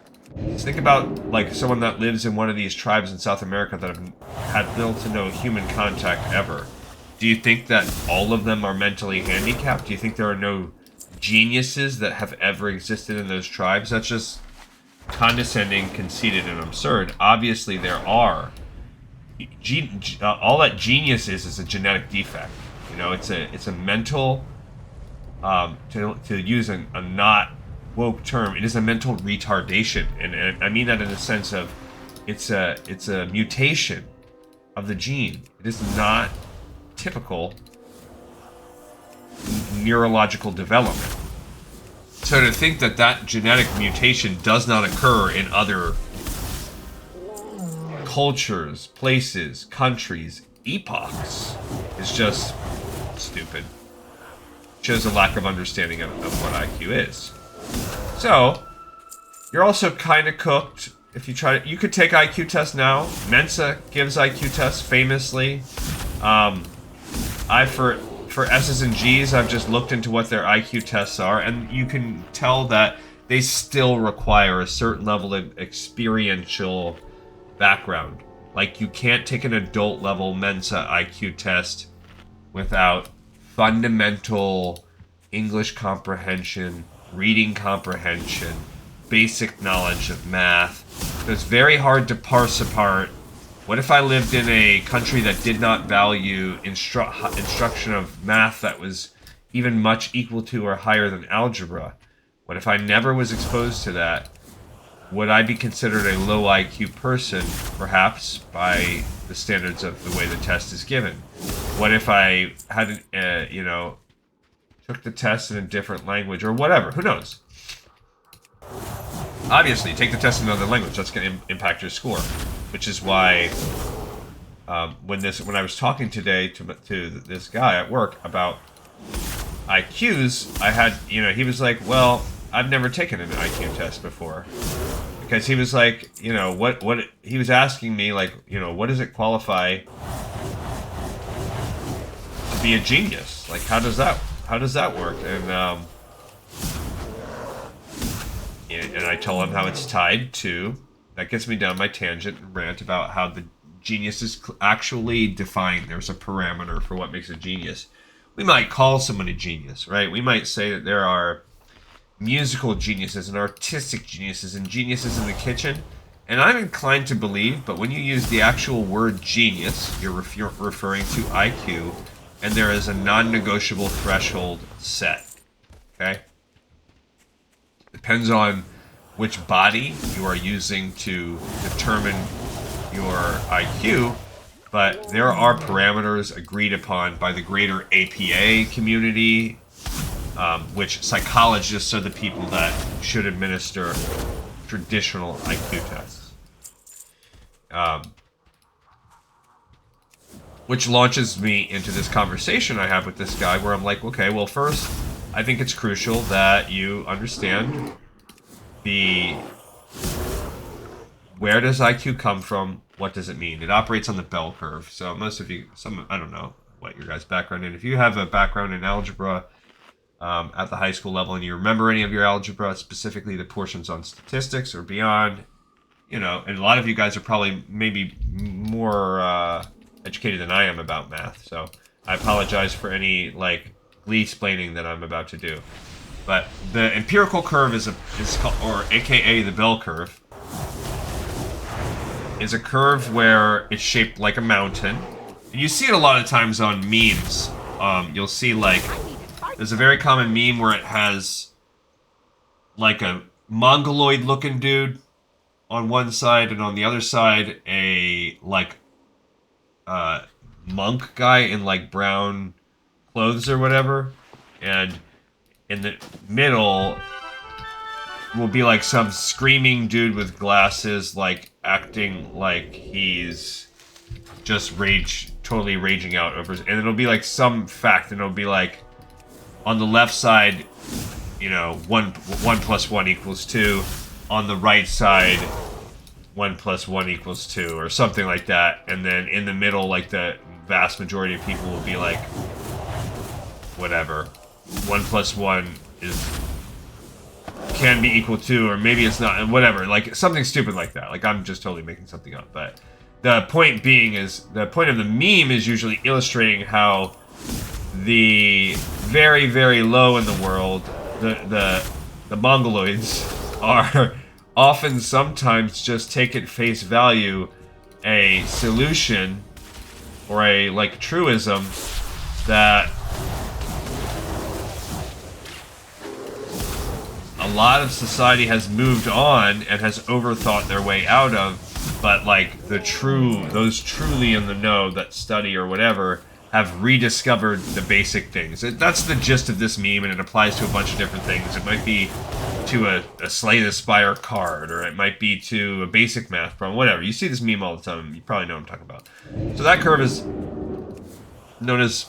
Just think about like someone that lives in one of these tribes in South America that have had little to no human contact ever. Do you think that all of them are mentally handicapped? Do you think there are no geniuses that have ever existed in those tribes? That's just condescending, conceited, and absurd. Obviously there are. All that genius is a genetic defect. You know, it's a mental, to use a not woke term, it is a mental retardation, and I mean that in the sense of it's a mutation of the gene. It is not typical neurological development. So to think that that genetic mutation does not occur in other cultures, places, countries, epochs is just stupid. Shows a lack of understanding of what IQ is. So, you're also kind of cooked if you try to. You could take IQ tests now. Mensa gives IQ tests famously. For S's and G's, I've just looked into what their IQ tests are, and you can tell that they still require a certain level of experiential background. Like, you can't take an adult level Mensa IQ test without fundamental English comprehension, reading comprehension, basic knowledge of math. So it's very hard to parse apart. What if I lived in a country that did not value instruction of math that was even much equal to or higher than algebra? What if I never was exposed to that? Would I be considered a low IQ person, perhaps, by the standards of the way the test is given? What if I had, took the test in a different language or whatever? Who knows? Obviously, take the test in another language. That's going to impact your score, which is why when I was talking today to this guy at work about IQs, I had, he was like, well, I've never taken an IQ test before. Because he was like, what he was asking me, like, what does it qualify to be a genius? Like, how does that work? And I tell him how it's tied to, that gets me down my tangent and rant about how the genius is actually defined. There's a parameter for what makes a genius. We might call someone a genius, right? We might say that there are musical geniuses and artistic geniuses and geniuses in the kitchen. And I'm inclined to believe, but when you use the actual word genius, you're referring to IQ, and there is a non-negotiable threshold set. Okay? Depends on which body you are using to determine your IQ, but there are parameters agreed upon by the greater APA community, which psychologists are the people that should administer traditional IQ tests. Which launches me into this conversation I have with this guy where I'm like, okay, well, first, I think it's crucial that you understand where does IQ come from? What does it mean? It operates on the bell curve. So most of you, I don't know what your guys' background is. If you have a background in algebra, at the high school level and you remember any of your algebra, specifically the portions on statistics or beyond, you know, and a lot of you guys are probably maybe more educated than I am about math, so I apologize for any, like, glee-splaining that I'm about to do. But the empirical curve is called, or AKA the bell curve, is a curve where it's shaped like a mountain. And you see it a lot of times on memes. You'll see, like, there's a very common meme where it has, like, a mongoloid-looking dude on one side, and on the other side, a, like, monk guy in, like, brown clothes or whatever. And in the middle will be like some screaming dude with glasses, like acting like he's just totally raging out over, and it'll be like some fact, and it'll be like on the left side, you know, 1 + 1 = 2. On the right side, 1 + 1 = 2, or something like that. And then in the middle, like the vast majority of people will be like, whatever. 1 + 1 can be equal to, or maybe it's not, and whatever, like something stupid like that. Like, I'm just totally making something up, but the point being is, the point of the meme is usually illustrating how the very, very low in the world, the mongoloids are often sometimes just take at face value a solution or a, like, truism that a lot of society has moved on and has overthought their way out of, but, like, those truly in the know that study or whatever have rediscovered the basic things. That's the gist of this meme, and it applies to a bunch of different things. It might be to a Slay the Spire card, or it might be to a basic math problem, whatever. You see this meme all the time. You probably know what I'm talking about. So that curve is known as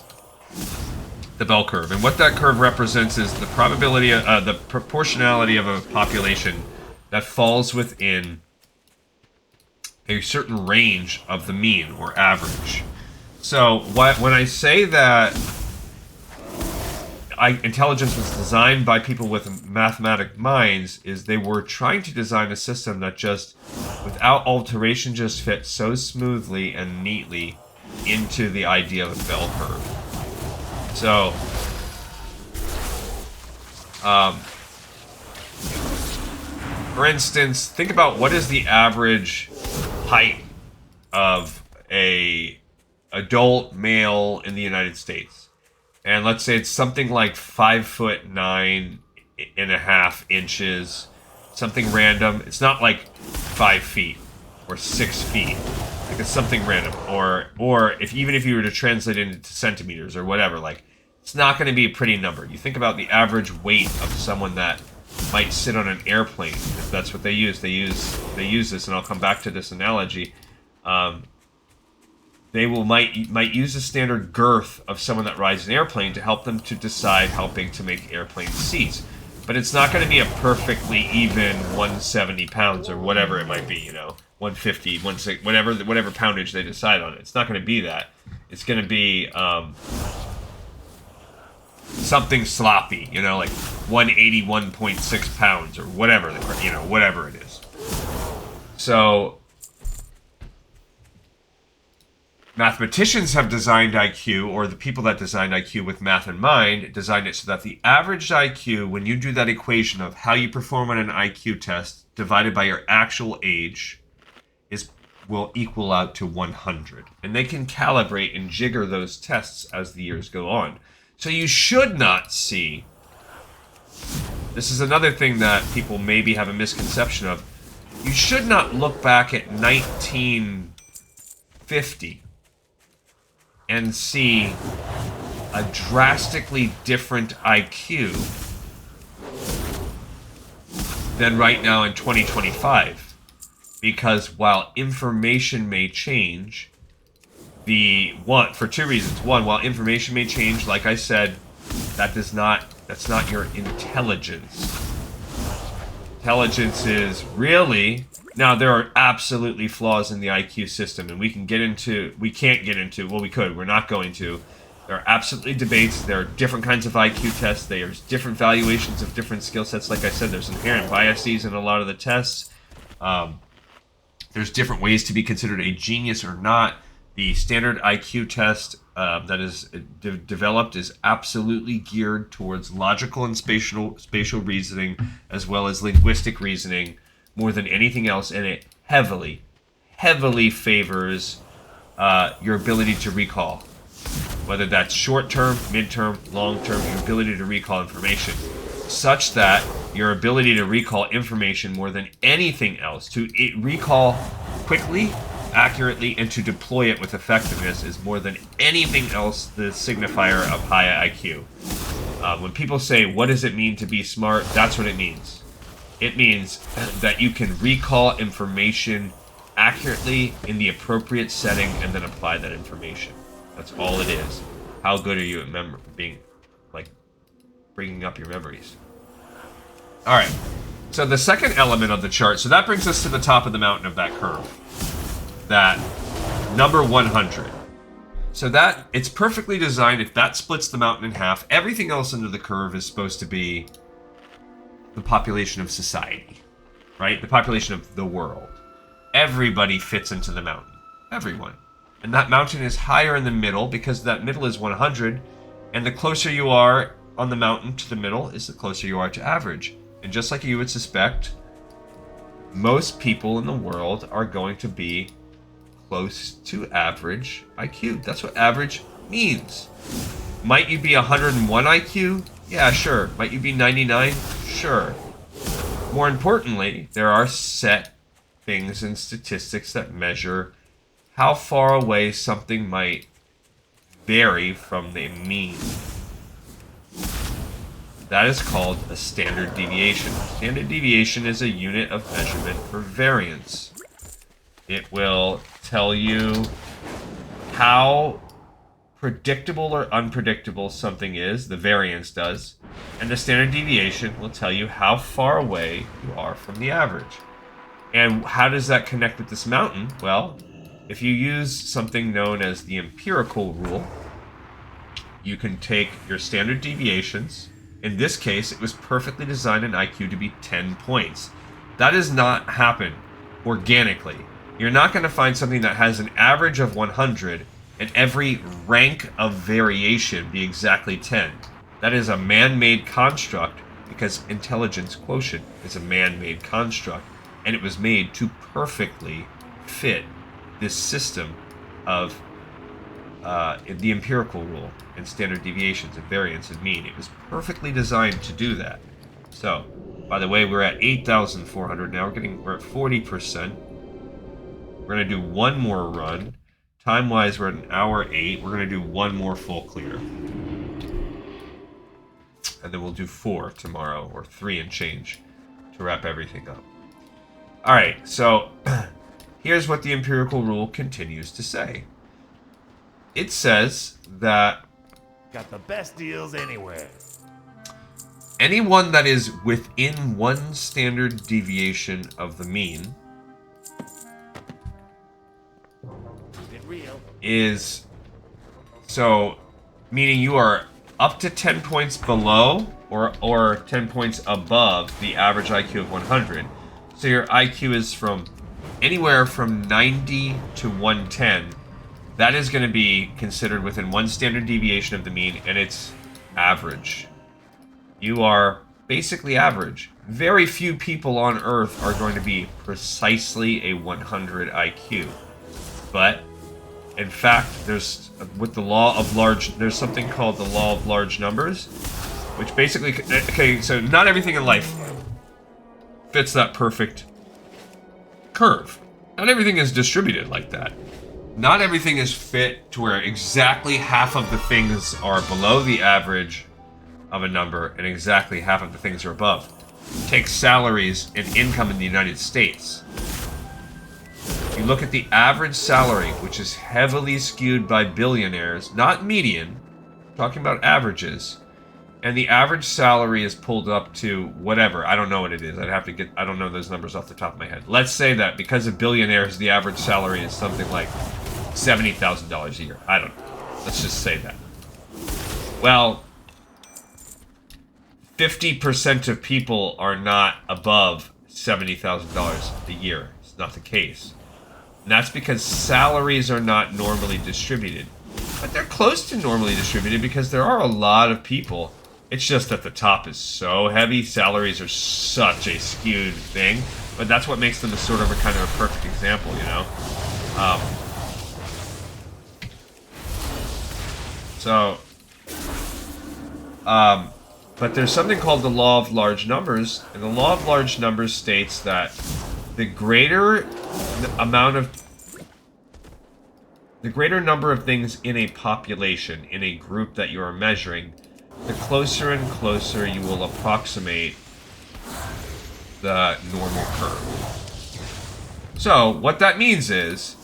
the bell curve, and what that curve represents is the probability, the proportionality of a population that falls within a certain range of the mean or average. So when I say that intelligence was designed by people with mathematic minds, is they were trying to design a system that just, without alteration, just fits so smoothly and neatly into the idea of a bell curve. So, for instance, think about what is the average height of a adult male in the United States. And let's say it's something like 5'9.5" inches, something random. It's not like 5 feet or 6 feet. Like, it's something random, or even if you were to translate it into centimeters or whatever, like, it's not going to be a pretty number. You think about the average weight of someone that might sit on an airplane, if that's what they use. They use this, and I'll come back to this analogy. They might use the standard girth of someone that rides an airplane to help them to decide how big to make airplane seats. But it's not going to be a perfectly even 170 pounds or whatever it might be, you know, 150, 160, whatever poundage they decide on it. It's not going to be that. It's going to be something sloppy, you know, like 181.6 pounds or whatever, you know, whatever it is. So mathematicians have designed IQ, or the people that designed IQ with math in mind, designed it so that the average IQ, when you do that equation of how you perform on an IQ test divided by your actual age, will equal out to 100. And they can calibrate and jigger those tests as the years go on. So you should not see, this is another thing that people maybe have a misconception of, you should not look back at 1950 and see a drastically different IQ than right now in 2025. Because while information may change, for two reasons. One, while information may change, like I said, that's not your intelligence. Intelligence is really, now there are absolutely flaws in the IQ system, and we can't get into, well, we could, we're not going to, There are absolutely debates. There are different kinds of IQ tests. There's different valuations of different skill sets. Like I said, there's inherent biases in a lot of the tests. There's different ways to be considered a genius or not. The standard IQ test that is developed is absolutely geared towards logical and spatial reasoning, as well as linguistic reasoning, more than anything else, and it heavily favors your ability to recall. Whether that's short-term, mid-term, long-term, your ability to recall information. Such that your ability to recall information more than anything else, to recall quickly, accurately, and to deploy it with effectiveness is more than anything else the signifier of high IQ. When people say, what does it mean to be smart? That's what it means. It means that you can recall information accurately in the appropriate setting and then apply that information. That's all it is. How good are you at bringing up your memories? All right. So the second element of the chart, so that brings us to the top of the mountain of that curve. That number 100. So that, it's perfectly designed. If that splits the mountain in half, everything else under the curve is supposed to be the population of society, right? The population of the world. Everybody fits into the mountain. Everyone. And that mountain is higher in the middle because that middle is 100. And the closer you are on the mountain to the middle is the closer you are to average. And just like you would suspect, most people in the world are going to be close to average IQ. That's what average means. Might you be 101 IQ? Yeah, sure. Might you be 99? Sure. More importantly, there are set things in statistics that measure how far away something might vary from the mean. That is called a standard deviation. Standard deviation is a unit of measurement for variance. It will tell you how predictable or unpredictable something is, the variance does, and the standard deviation will tell you how far away you are from the average. And how does that connect with this mountain? Well, if you use something known as the empirical rule, you can take your standard deviations. In this case, it was perfectly designed in IQ to be 10 points. That does not happen organically. You're not going to find something that has an average of 100 and every rank of variation be exactly 10. That is a man-made construct because intelligence quotient is a man-made construct, and it was made to perfectly fit this system of the empirical rule and standard deviations and variance and mean. It was perfectly designed to do that. So, by the way, we're at 8,400 now. We're at 40%. We're going to do one more run. Time-wise, we're at an hour 8. We're going to do one more full clear. And then we'll do 4 tomorrow, or 3 and change, to wrap everything up. Alright, so here's what the empirical rule continues to say. It says that got the best deals anywhere. Anyone that is within one standard deviation of the mean is, so, meaning you are up to 10 points below or 10 points above the average IQ of 100. So your IQ is from anywhere from 90 to 110. That is going to be considered within one standard deviation of the mean, and it's average. You are basically average. Very few people on Earth are going to be precisely a 100 IQ. But, in fact, there's, with the law of large, there's something called the law of large numbers, which basically, okay, so not everything in life fits that perfect curve. Not everything is distributed like that. Not everything is fit to where exactly half of the things are below the average of a number and exactly half of the things are above. Take salaries and income in the United States. You look at the average salary, which is heavily skewed by billionaires, not median, I'm talking about averages, and the average salary is pulled up to whatever, I don't know what it is, I don't know those numbers off the top of my head. Let's say that because of billionaires, the average salary is something like $70,000 a year. I don't know. Let's just say that. Well, 50% of people are not above $70,000 a year. It's not the case. And that's because salaries are not normally distributed. But they're close to normally distributed because there are a lot of people. It's just that the top is so heavy. Salaries are such a skewed thing. But that's what makes them a sort of a kind of a perfect example, you know? But there's something called the law of large numbers, and the law of large numbers states that the greater number of things in a population, in a group that you are measuring, the closer and closer you will approximate the normal curve. So, what that means is,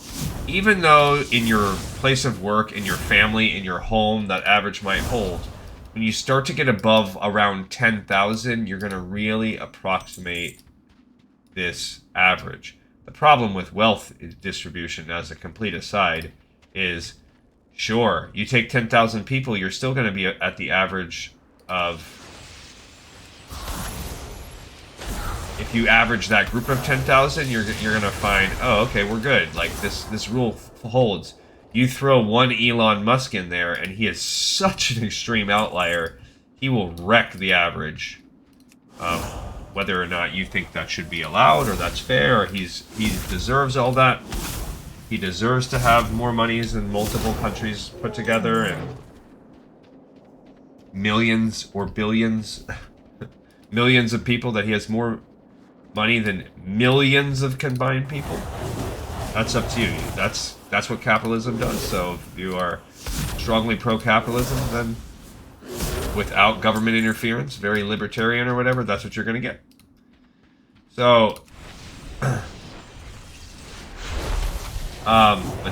even though in your place of work, in your family, in your home, that average might hold, when you start to get above around 10,000, you're going to really approximate this average. The problem with wealth distribution, as a complete aside, is, sure, you take 10,000 people, you're still going to be at the average of... If you average that group of 10,000, you're going to find, oh, okay, we're good. Like, this rule holds. You throw one Elon Musk in there, and he is such an extreme outlier, he will wreck the average. Whether or not you think that should be allowed, or that's fair, or he deserves all that. He deserves to have more monies than multiple countries put together, and millions or billions, millions of people, that he has more money than millions of combined people. That's up to you. That's what capitalism does. So if you are strongly pro-capitalism, then without government interference, very libertarian or whatever, that's what you're going to get. So, but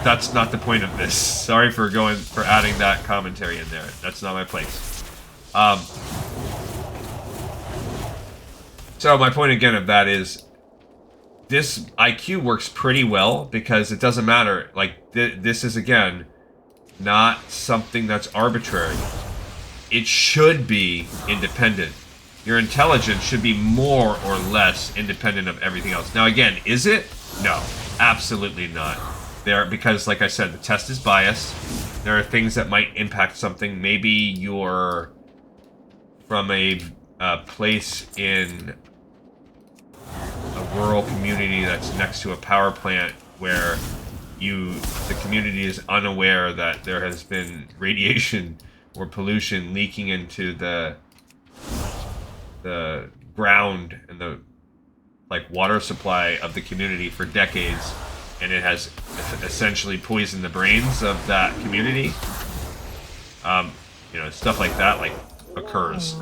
that's not the point of this. Sorry for adding that commentary in there. That's not my place. So my point again of that is, this IQ works pretty well because it doesn't matter. Like, this is, again, not something that's arbitrary. It should be independent. Your intelligence should be more or less independent of everything else. Now, again, is it? No, absolutely not. Because, like I said, the test is biased. There are things that might impact something. Maybe you're from a place in a rural community that's next to a power plant where the community is unaware that there has been radiation or pollution leaking into the ground and the water supply of the community for decades, and it has essentially poisoned the brains of that community. Stuff like that occurs.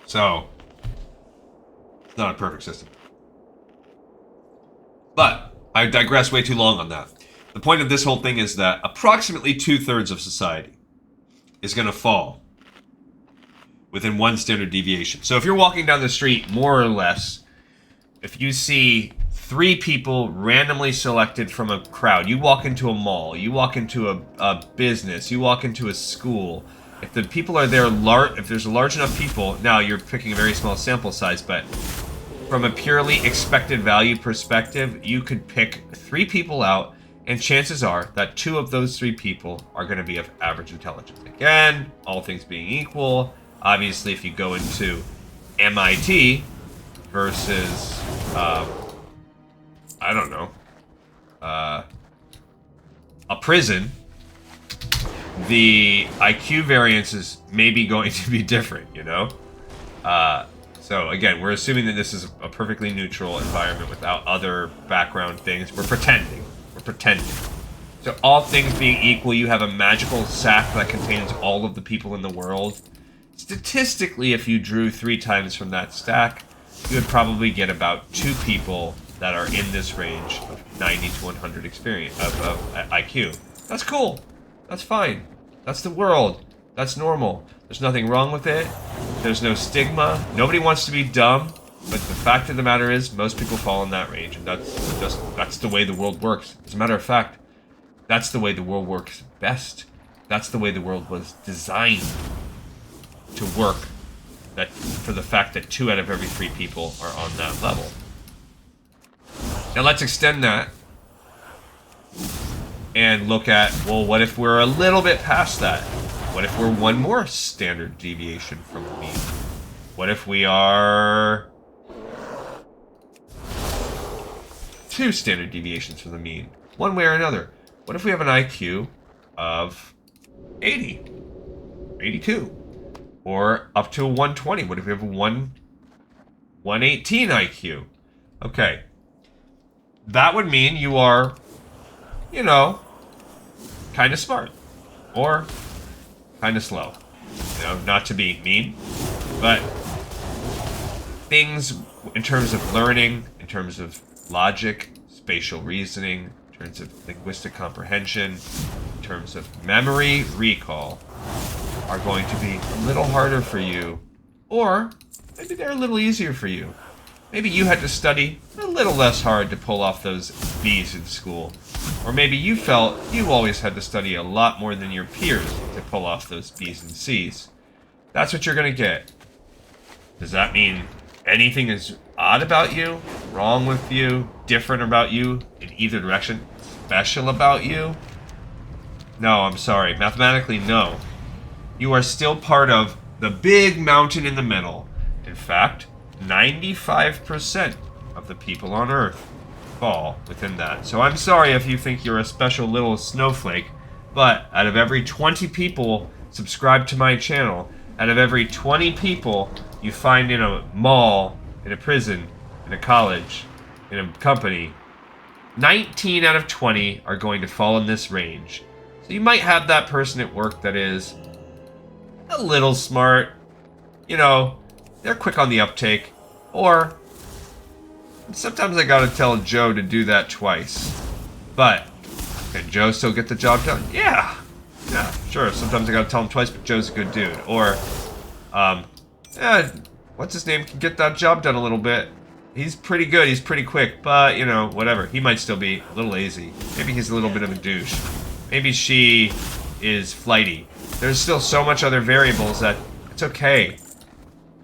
So, it's not a perfect system. But I digress way too long on that. The point of this whole thing is that approximately 2/3 of society is going to fall within one standard deviation. So if you're walking down the street, more or less, if you see 3 people randomly selected from a crowd, you walk into a mall, you walk into a business, you walk into a school. If the people are there, if there's a large enough people, now you're picking a very small sample size, but from a purely expected value perspective, you could pick 3 people out, and chances are that 2 of those 3 people are going to be of average intelligence. Again, all things being equal, obviously if you go into MIT versus, I don't know, a prison, the IQ variance is maybe going to be different, you know? So again, we're assuming that this is a perfectly neutral environment without other background things. We're pretending. So all things being equal, you have a magical sack that contains all of the people in the world. Statistically, if you drew 3 times from that stack, you would probably get about 2 people that are in this range of 90 to 100 experience of IQ. That's cool. That's fine. That's the world. That's normal. There's nothing wrong with it. There's no stigma. Nobody wants to be dumb. But the fact of the matter is, most people fall in that range, and that's the way the world works. As a matter of fact, that's the way the world works best. That's the way the world was designed to work. That for the fact that 2 out of every 3 people are on that level. Now let's extend that and look at, well, what if we're a little bit past that? What if we're 1 more standard deviation from the mean? What if we are 2 standard deviations from the mean? One way or another. What if we have an IQ of 80? 82? Or up to a 120? What if we have a 118 IQ? Okay. That would mean you are, you know, kind of smart. Or kind of slow. You know, not to be mean. But things in terms of learning, in terms of logic, spatial reasoning, in terms of linguistic comprehension, in terms of memory recall, are going to be a little harder for you. Or maybe they're a little easier for you. Maybe you had to study a little less hard to pull off those B's in school. Or maybe you felt you always had to study a lot more than your peers to pull off those B's and C's. That's what you're going to get. Does that mean anything is odd about you, wrong with you, different about you, in either direction, special about you? No, I'm sorry. Mathematically, no. You are still part of the big mountain in the middle. In fact, 95% of the people on Earth fall within that. So I'm sorry if you think you're a special little snowflake, but out of every 20 people subscribed to my channel, out of every 20 people you find in a mall, in a prison, in a college, in a company, 19 out of 20 are going to fall in this range. So you might have that person at work that is a little smart, you know, they're quick on the uptake, or sometimes I gotta tell Joe to do that twice. But can Joe still get the job done? Yeah, sure. Sometimes I gotta tell him twice, but Joe's a good dude. Or, what's his name can get that job done a little bit. He's pretty good, he's pretty quick, but, you know, whatever. He might still be a little lazy. Maybe he's a little bit of a douche. Maybe she is flighty. There's still so much other variables that it's okay.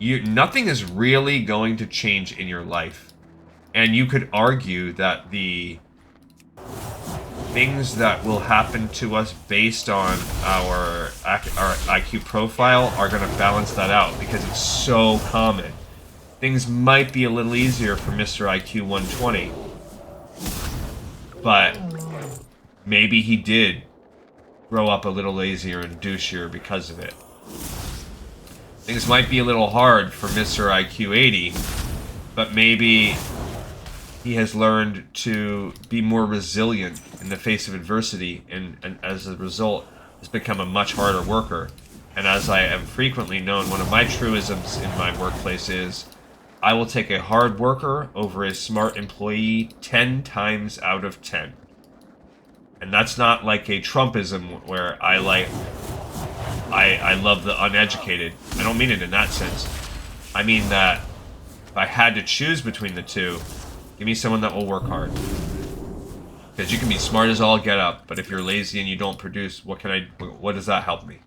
Nothing is really going to change in your life. And you could argue that the things that will happen to us based on our IQ profile are going to balance that out because it's so common. Things might be a little easier for Mr. IQ 120. But maybe he did grow up a little lazier and douchier because of it. Things might be a little hard for Mr. IQ 80, but maybe he has learned to be more resilient in the face of adversity, and as a result, has become a much harder worker. And as I am frequently known, one of my truisms in my workplace is, I will take a hard worker over a smart employee 10 times out of 10. And that's not like a Trumpism where I love the uneducated. I don't mean it in that sense. I mean that if I had to choose between the two, give me someone that will work hard. Because you can be smart as all get up, but if you're lazy and you don't produce, what does that help me?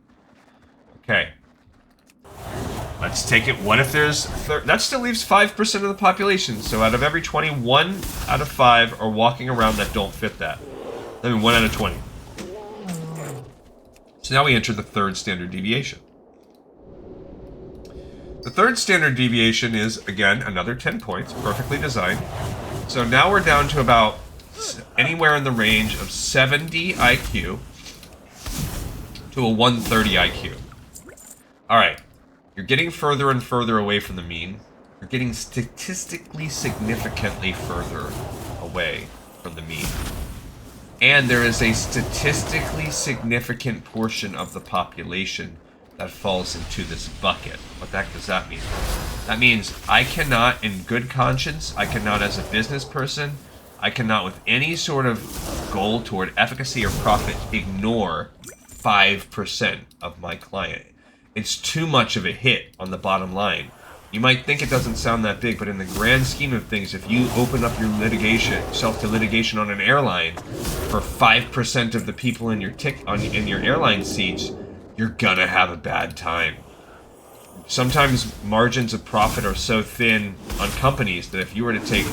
Okay. Let's take it. What if there's... that still leaves 5% of the population. So out of every 20, 1 out of 5 are walking around that don't fit that. I mean, 1 out of 20. So now we enter the third standard deviation. The third standard deviation is, again, another 10 points, perfectly designed. So now we're down to about anywhere in the range of 70 IQ to a 130 IQ. Alright, you're getting further and further away from the mean. You're getting statistically significantly further away from the mean. And there is a statistically significant portion of the population that falls into this bucket. What the heck does that mean? That means I cannot, in good conscience, I cannot as a business person, I cannot with any sort of goal toward efficacy or profit ignore 5% of my client. It's too much of a hit on the bottom line. You might think it doesn't sound that big, but in the grand scheme of things, if you open up your yourself to litigation on an airline for 5% of the people in your in your airline seats, you're gonna have a bad time. Sometimes margins of profit are so thin on companies that if you were to take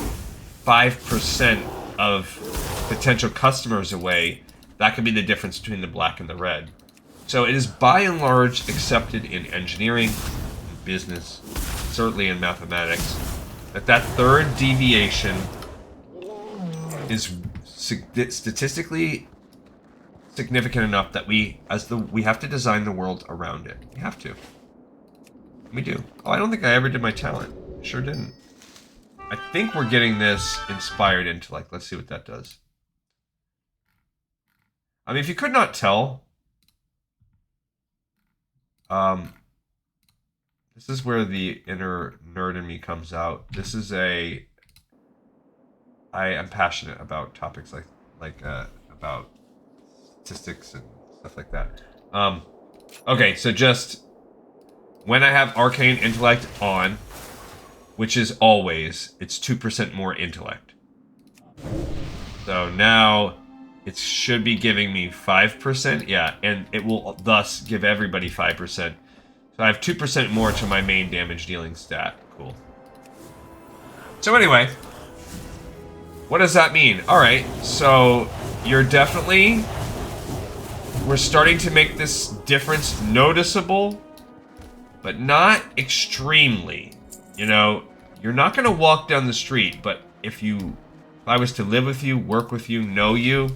5% of potential customers away, that could be the difference between the black and the red. So it is by and large accepted in engineering, in business, certainly in mathematics, that third deviation is statistically significant enough that we have to design the world around it. We have to. We do. Oh, I don't think I ever did my talent. Sure didn't. I think we're getting this inspired intellect. Let's see what that does. I mean, if you could not tell, this is where the inner nerd in me comes out. This is I am passionate about topics about statistics and stuff like that. Okay, so just when I have arcane intellect on, which is always, it's 2% more intellect. So now it should be giving me 5%, yeah, and it will thus give everybody 5%. So I have 2% more to my main damage dealing stat. Cool. So anyway, what does that mean? Alright, so we're starting to make this difference noticeable, but not extremely. You know, you're not going to walk down the street, but if I was to live with you, work with you, know you,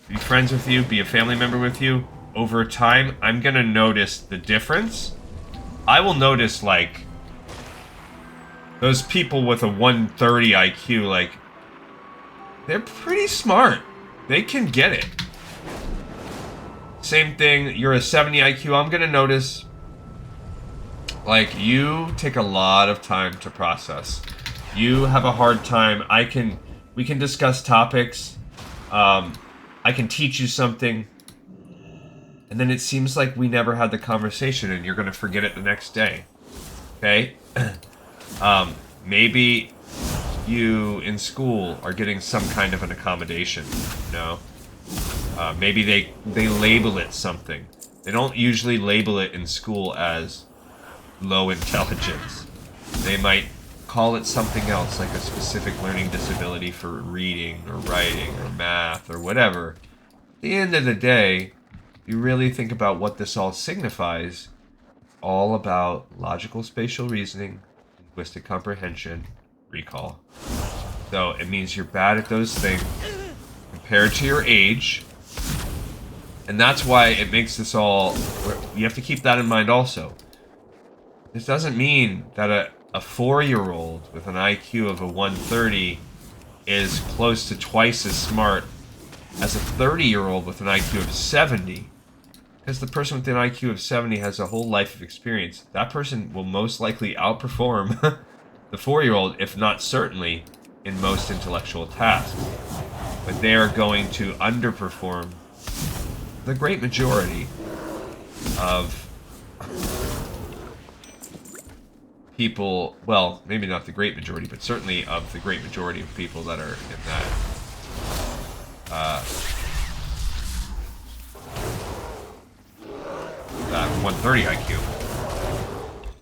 be friends with you, be a family member with you, over time, I'm going to notice the difference. I will notice, like, those people with a 130 IQ, like, they're pretty smart. They can get it. Same thing, you're a 70 IQ, I'm going to notice, like, you take a lot of time to process. You have a hard time. We can discuss topics. I can teach you something. And then it seems like we never had the conversation and you're going to forget it the next day. Okay? Maybe you in school are getting some kind of an accommodation, you know? Maybe they label it something. They don't usually label it in school as low intelligence. They might call it something else, like a specific learning disability for reading or writing or math or whatever. At the end of the day, you really think about what this all signifies. It's all about logical spatial reasoning, linguistic comprehension, recall. So it means you're bad at those things compared to your age. And that's why it makes this all... You have to keep that in mind also. This doesn't mean that a 4-year-old with an IQ of a 130 is close to twice as smart as a 30-year-old with an IQ of 70. Because the person with an IQ of 70 has a whole life of experience. That person will most likely outperform the 4-year-old, if not certainly, in most intellectual tasks. But they are going to underperform the great majority of people, well, maybe not the great majority, but certainly of the great majority of people that are in that 130 IQ.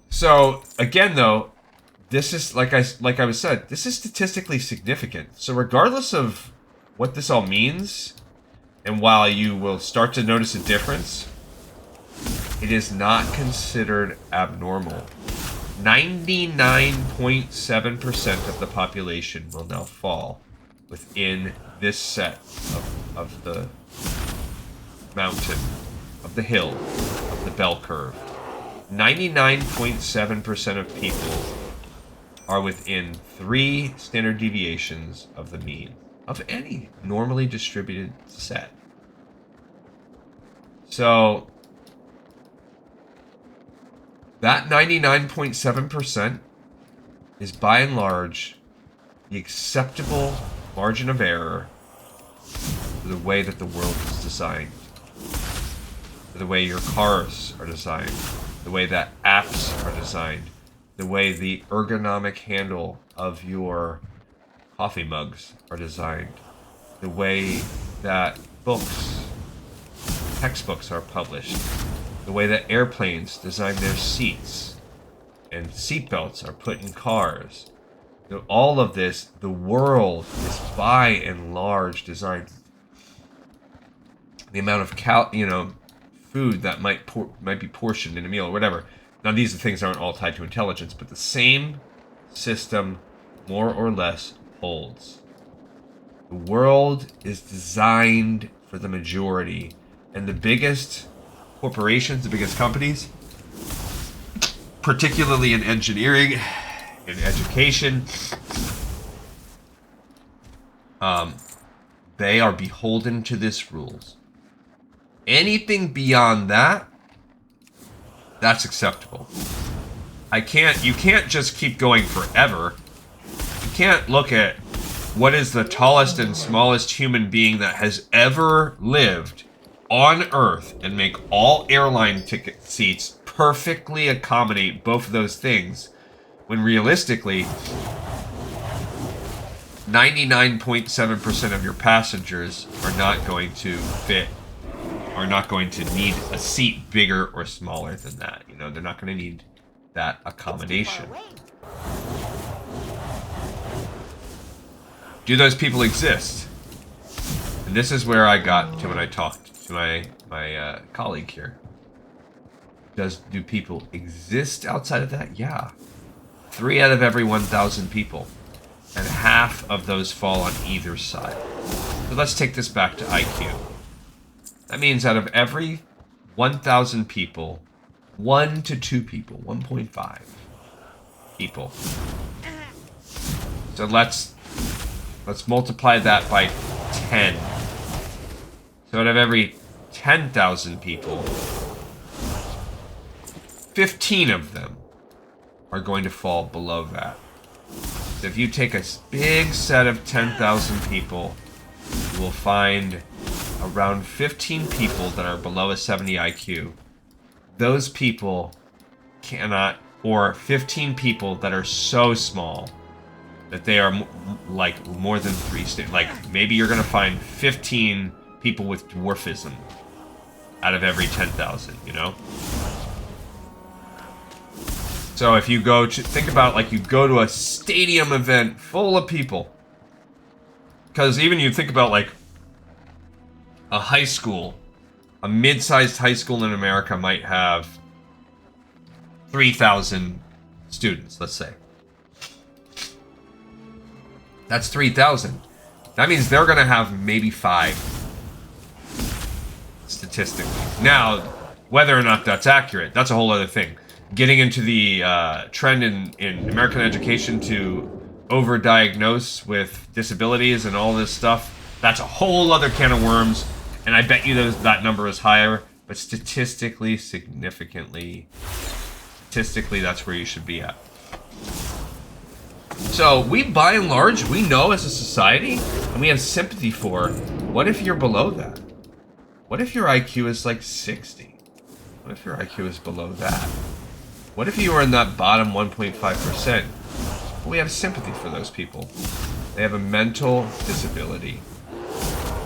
So again, though, this is like I was said, this is statistically significant. So regardless of what this all means, and while you will start to notice a difference, it is not considered abnormal. 99.7% of the population will now fall within this set of the mountain, of the hill, of the bell curve. 99.7% of people are within 3 standard deviations of the mean of any normally distributed set. So that 99.7% is by and large the acceptable margin of error for the way that the world is designed, for the way your cars are designed, the way that apps are designed, the way the ergonomic handle of your coffee mugs are designed, the way that textbooks are published, the way that airplanes design their seats and seatbelts are put in cars. All of this, the world is by and large designed. The amount of food that might be portioned in a meal or whatever. Now these things aren't all tied to intelligence, but the same system, more or less, holds. The world is designed for the majority, and the biggest corporations, the biggest companies, particularly in engineering, in education, they are beholden to this rules. Anything beyond that, that's acceptable. You can't just keep going forever. You can't look at what is the tallest and smallest human being that has ever lived on Earth and make all airline ticket seats perfectly accommodate both of those things, when realistically 99.7% of your passengers are not going to need a seat bigger or smaller than that. They're not going to need that accommodation. Do those people exist? And this is where I got to when I talked to my colleague here. Do people exist outside of that? Yeah. 3 out of every 1,000 people. And half of those fall on either side. So let's take this back to IQ. That means out of every 1,000 people, 1 to 2 people, 1.5 people. So let's multiply that by 10. So out of every 10,000 people, 15 of them are going to fall below that. So if you take a big set of 10,000 people, you will find around 15 people that are below a 70 IQ. Those people cannot, or 15 people that are so small that they are like more than 3 like maybe you're going to find 15 people with dwarfism out of every 10,000, So if you go to, think about like you go to a stadium event full of people. Because even you think about like a high school, a mid-sized high school in America might have 3,000 students, let's say. That's 3,000. That means they're going to have maybe 5 statistically. Now, whether or not that's accurate, that's a whole other thing. Getting into the trend in American education to overdiagnose with disabilities and all this stuff, that's a whole other can of worms. And I bet you that number is higher, but statistically, that's where you should be at. So we, by and large, we know as a society, and we have sympathy for, what if you're below that? What if your IQ is like 60? What if your IQ is below that? What if you were in that bottom 1.5%? Well, we have sympathy for those people. They have a mental disability.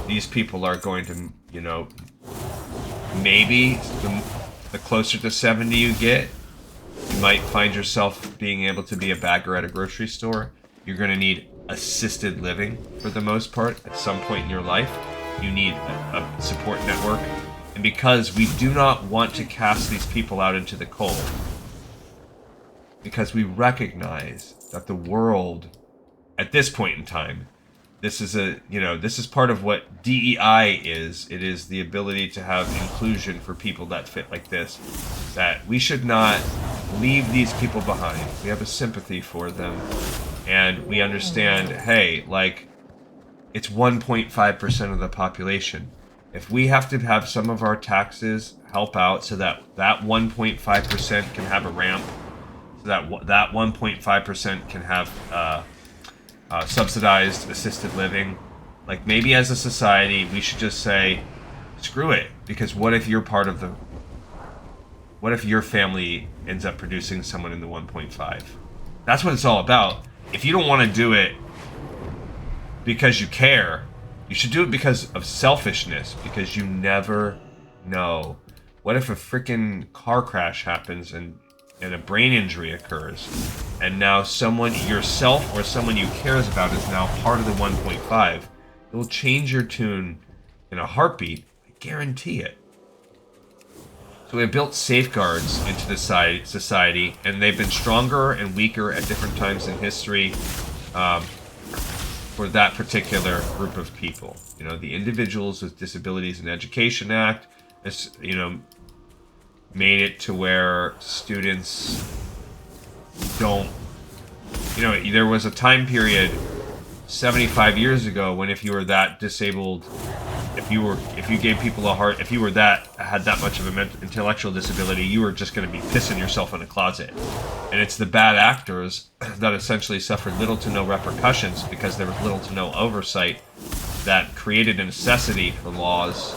These people are going to, maybe the closer to 70 you get, you might find yourself being able to be a bagger at a grocery store. You're going to need assisted living for the most part at some point in your life. You need a support network. And because we do not want to cast these people out into the cold, because we recognize that the world, at this point in time, this is part of what DEI is. It is the ability to have inclusion for people that fit like this. That we should not leave these people behind. We have a sympathy for them. And we understand, hey, like, it's 1.5% of the population. If we have to have some of our taxes help out so that that 1.5% can have a ramp, so that 1.5% can have subsidized assisted living, like maybe as a society we should just say, screw it, because what if what if your family ends up producing someone in the 1.5? That's what it's all about. If you don't want to do it because you care, you should do it because of selfishness, because you never know. What if a freaking car crash happens and a brain injury occurs, and now someone, yourself or someone you cares about, is now part of the 1.5? It will change your tune in a heartbeat. I guarantee it. So we have built safeguards into the society, and they've been stronger and weaker at different times in history for that particular group of people. You know, the Individuals with Disabilities in Education Act has, you know, made it to where students don't, you know, there was a time period 75 years ago when if you were that disabled, if you gave people a heart, if you were that, had that much of an intellectual disability, you were just going to be pissing yourself in a closet. And it's the bad actors that essentially suffered little to no repercussions because there was little to no oversight that created a necessity for laws.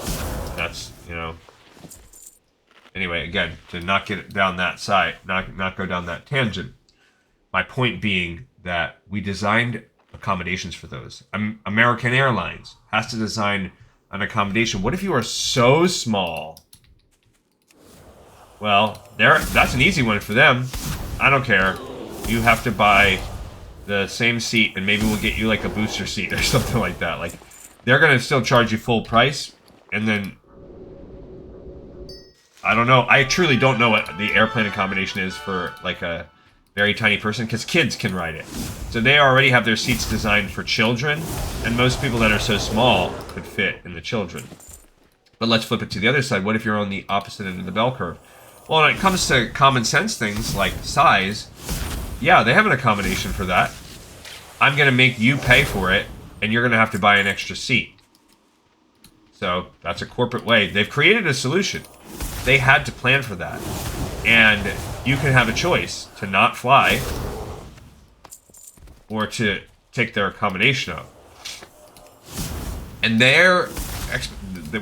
That's, you know, anyway, again, to not get down that side, not go down that tangent. My point being that we designed accommodations for those. American Airlines has to design an accommodation. What if you are so small? Well, that's an easy one for them. I don't care. You have to buy the same seat, and maybe we'll get you like a booster seat or something like that. Like, they're gonna still charge you full price, and then I don't know. I truly don't know what the airplane accommodation is for like a very tiny person, because kids can ride it. So they already have their seats designed for children, and most people that are so small could fit in the children. But let's flip it to the other side. What if you're on the opposite end of the bell curve? Well, when it comes to common sense things like size, yeah, they have an accommodation for that. I'm going to make you pay for it, and you're going to have to buy an extra seat. So that's a corporate way. They've created a solution. They had to plan for that. And you can have a choice to not fly or to take their accommodation up. And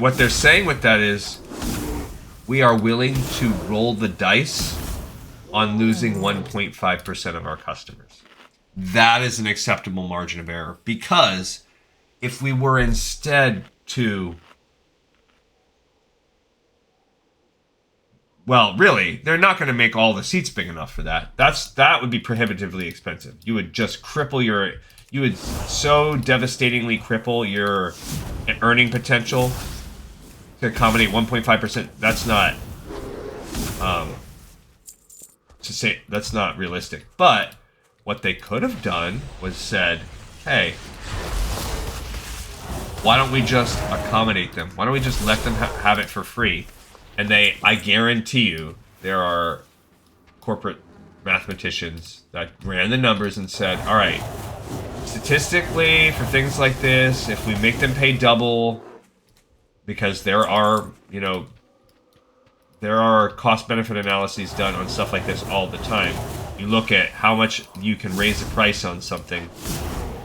what they're saying with that is, we are willing to roll the dice on losing 1.5% of our customers. That is an acceptable margin of error, because if we were instead to, well, really, they're not going to make all the seats big enough for that. That would be prohibitively expensive. You would just you would so devastatingly cripple your earning potential to accommodate 1.5%. That's not, that's not realistic. But what they could have done was said, hey, why don't we just accommodate them? Why don't we just let them have it for free? And I guarantee you, there are corporate mathematicians that ran the numbers and said, all right, statistically, for things like this, if we make them pay double, because there are cost-benefit analyses done on stuff like this all the time. You look at how much you can raise the price on something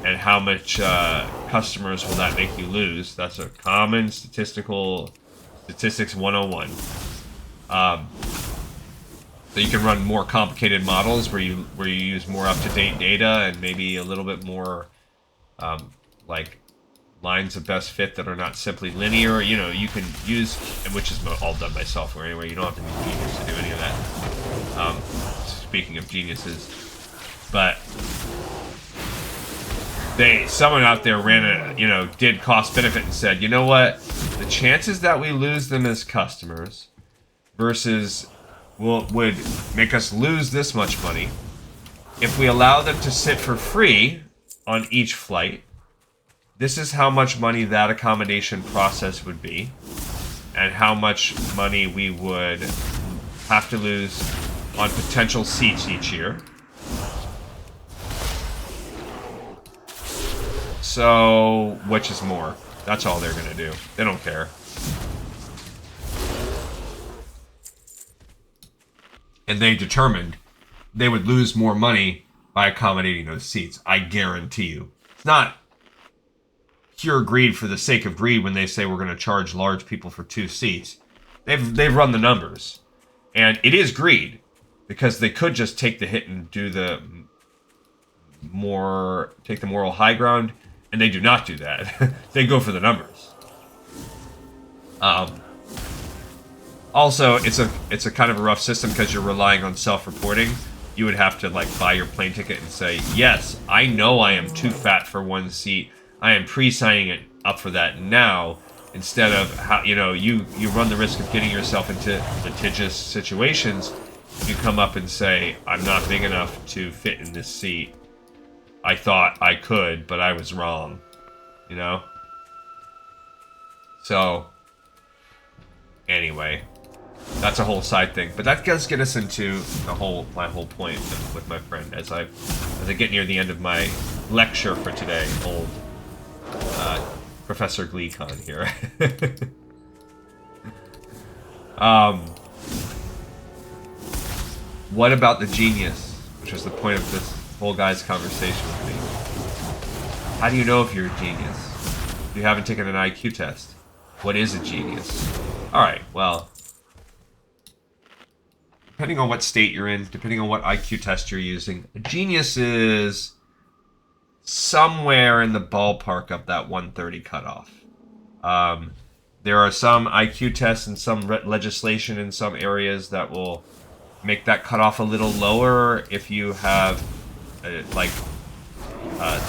and how much customers will that make you lose. That's a common statistics 101. So you can run more complicated models where you use more up-to-date data and maybe a little bit more like lines of best fit that are not simply linear. You know, you can use, which is all done by software anyway. You don't have to be a genius to do any of that. Speaking of geniuses, but someone out there did cost benefit and said, you know what, the chances that we lose them as customers versus would make us lose this much money if we allow them to sit for free on each flight. This is how much money that accommodation process would be, and how much money we would have to lose on potential seats each year. So, which is more? That's all they're gonna do. They don't care. And they determined they would lose more money by accommodating those seats. I guarantee you. It's not pure greed for the sake of greed when they say we're going to charge large people for 2 seats. They've run the numbers. And it is greed, because they could just take the hit and do the moral high ground, and they do not do that. They go for the numbers. Also, it's a kind of a rough system because you're relying on self-reporting. You would have to like buy your plane ticket and say, yes, I know I am too fat for one seat. I am pre-signing it up for that now, instead of how you run the risk of getting yourself into litigious situations. You come up and say, I'm not big enough to fit in this seat. I thought I could, but I was wrong. You know? So, anyway, that's a whole side thing. But that does get us into my whole point with my friend as I get near the end of my lecture for today, old Professor Gleecon here. What about the genius? Which was the point of this whole guy's conversation with me. How do you know if you're a genius? You haven't taken an IQ test. What is a genius? Alright, well, depending on what state you're in, depending on what IQ test you're using, a genius is somewhere in the ballpark of that 130 cutoff. There are some IQ tests and some legislation in some areas that will make that cutoff a little lower if you have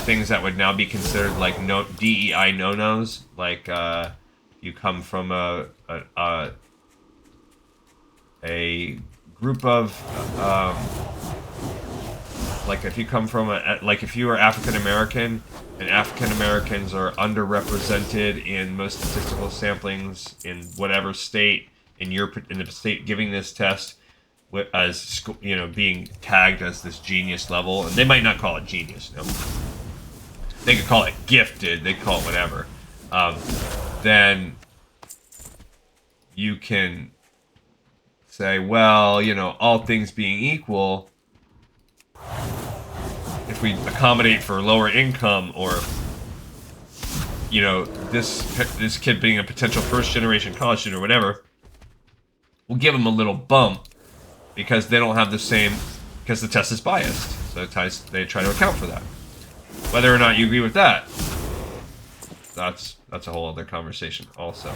things that would now be considered like DEI no-nos, like you come from a group of like if you come from if you are African American, and African Americans are underrepresented in most statistical samplings in whatever state in the state giving this test, as being tagged as this genius level, and they might not call it genius, they could call it gifted, they could call it whatever, then you can say, well, all things being equal, if we accommodate for lower income, or this kid being a potential first-generation college student or whatever, we'll give him a little bump because they don't have the same, because the test is biased. So they try to account for that. Whether or not you agree with that, that's a whole other conversation also.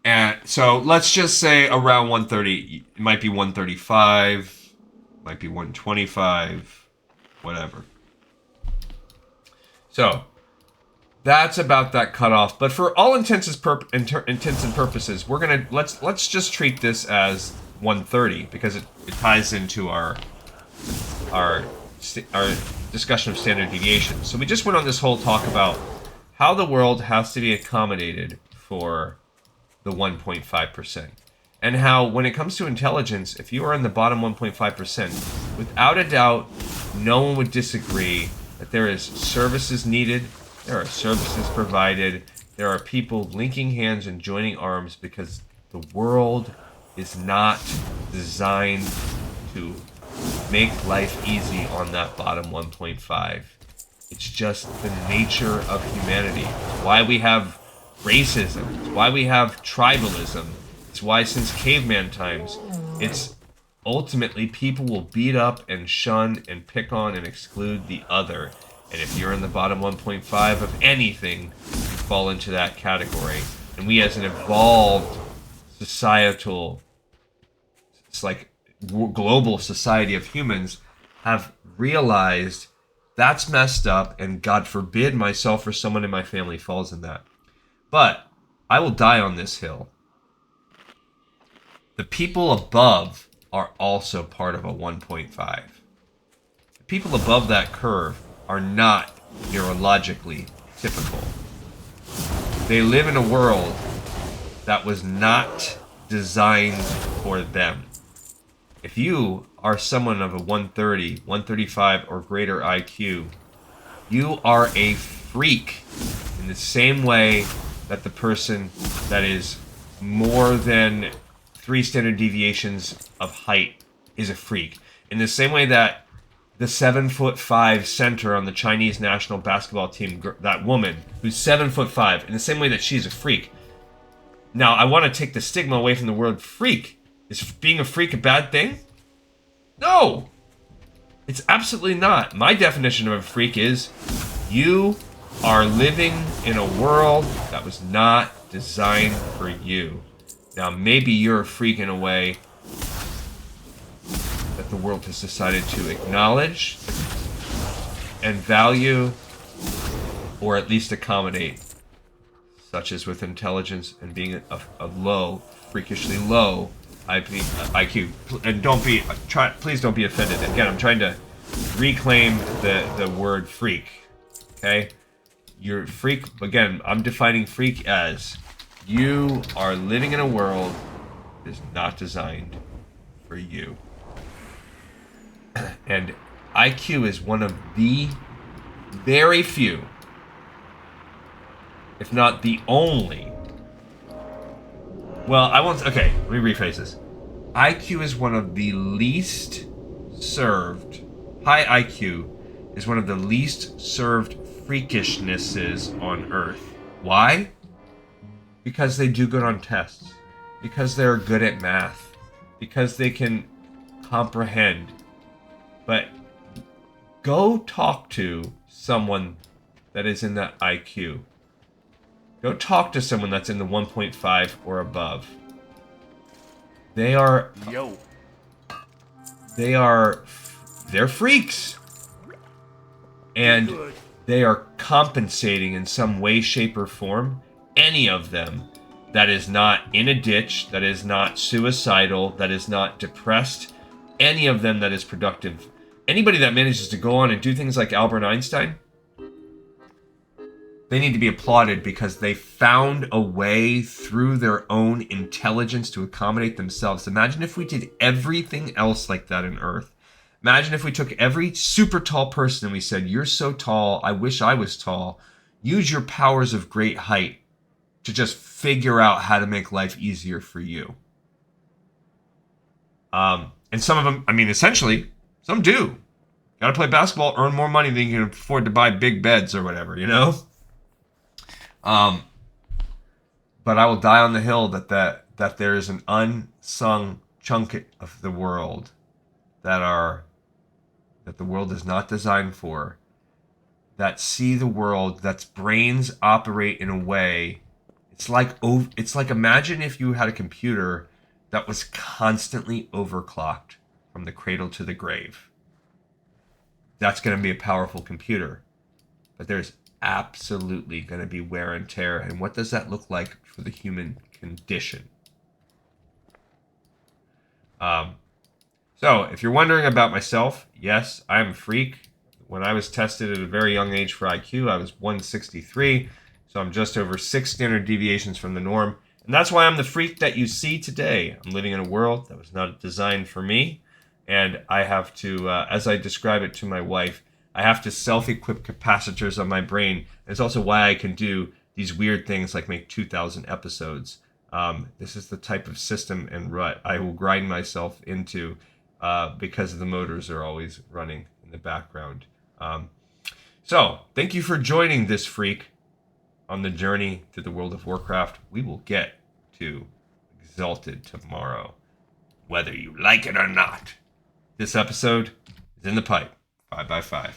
And so let's just say around 130, it might be 135, might be 125, whatever. So that's about that cutoff. But for all intents and purposes, we're gonna let's just treat this as 130 because it ties into our discussion of standard deviation. So we just went on this whole talk about how the world has to be accommodated for the 1.5%. And how, when it comes to intelligence, if you are in the bottom 1.5%, without a doubt, no one would disagree that there is services needed, there are services provided, there are people linking hands and joining arms because the world is not designed to make life easy on that bottom 1.5. It's just the nature of humanity. It's why we have racism. It's why we have tribalism. It's why since caveman times, it's ultimately people will beat up and shun and pick on and exclude the other. And if you're in the bottom 1.5 of anything, you fall into that category. And we as an evolved societal, it's like global society of humans, have realized that's messed up, and God forbid myself or someone in my family falls in that. But I will die on this hill. The people above are also part of a 1.5. The people above that curve are not neurologically typical. They live in a world that was not designed for them. If you are someone of a 130, 135 or greater IQ, you are a freak in the same way that the person that is more than 3 standard deviations of height is a freak. In the same way that the 7'5" center on the Chinese national basketball team, that woman who's 7'5", in the same way that she's a freak. Now, I want to take the stigma away from the word freak. Is being a freak a bad thing? No! It's absolutely not. My definition of a freak is you are living in a world that was not designed for you. Now, maybe you're a freak in a way that the world has decided to acknowledge and value, or at least accommodate, such as with intelligence and being a low, freakishly low IQ. And please don't be offended. Again, I'm trying to reclaim the word freak. Okay? You're freak, again, I'm defining freak as you are living in a world that is not designed for you. And IQ is one of the very few, if not the only. Well, I won't. Okay, let me rephrase this. IQ is one of the least served. High IQ is one of the least served freakishnesses on Earth. Why? Because they do good on tests. Because they're good at math. Because they can comprehend. But go talk to someone that is in that IQ. Go talk to someone that's in the 1.5 or above. They're freaks. And they are compensating in some way, shape, or form. Any of them that is not in a ditch, that is not suicidal, that is not depressed. Any of them that is productive. Anybody that manages to go on and do things like Albert Einstein, they need to be applauded because they found a way through their own intelligence to accommodate themselves. Imagine if we did everything else like that on Earth. Imagine if we took every super tall person and we said, you're so tall, I wish I was tall. Use your powers of great height to just figure out how to make life easier for you. And some of them, I mean, essentially, some do. Gotta play basketball, earn more money than you can afford to buy big beds or whatever, you know? But I will die on the hill that there is an unsung chunk of the world that the world is not designed for, that see the world, that's brains operate in a way. It's like imagine if you had a computer that was constantly overclocked from the cradle to the grave. That's going to be a powerful computer. But there's absolutely going to be wear and tear. And what does that look like for the human condition? So, if you're wondering about myself, yes, I'm a freak. When I was tested at a very young age for IQ, I was 163. So I'm just over 6 standard deviations from the norm. And that's why I'm the freak that you see today. I'm living in a world that was not designed for me. And I have to, as I describe it to my wife, I have to self-equip capacitors on my brain. It's also why I can do these weird things like make 2,000 episodes. This is the type of system and rut I will grind myself into because the motors are always running in the background. So, thank you for joining this freak on the journey through the world of Warcraft. We will get to Exalted tomorrow, whether you like it or not. This episode is in the pipe. 5x5.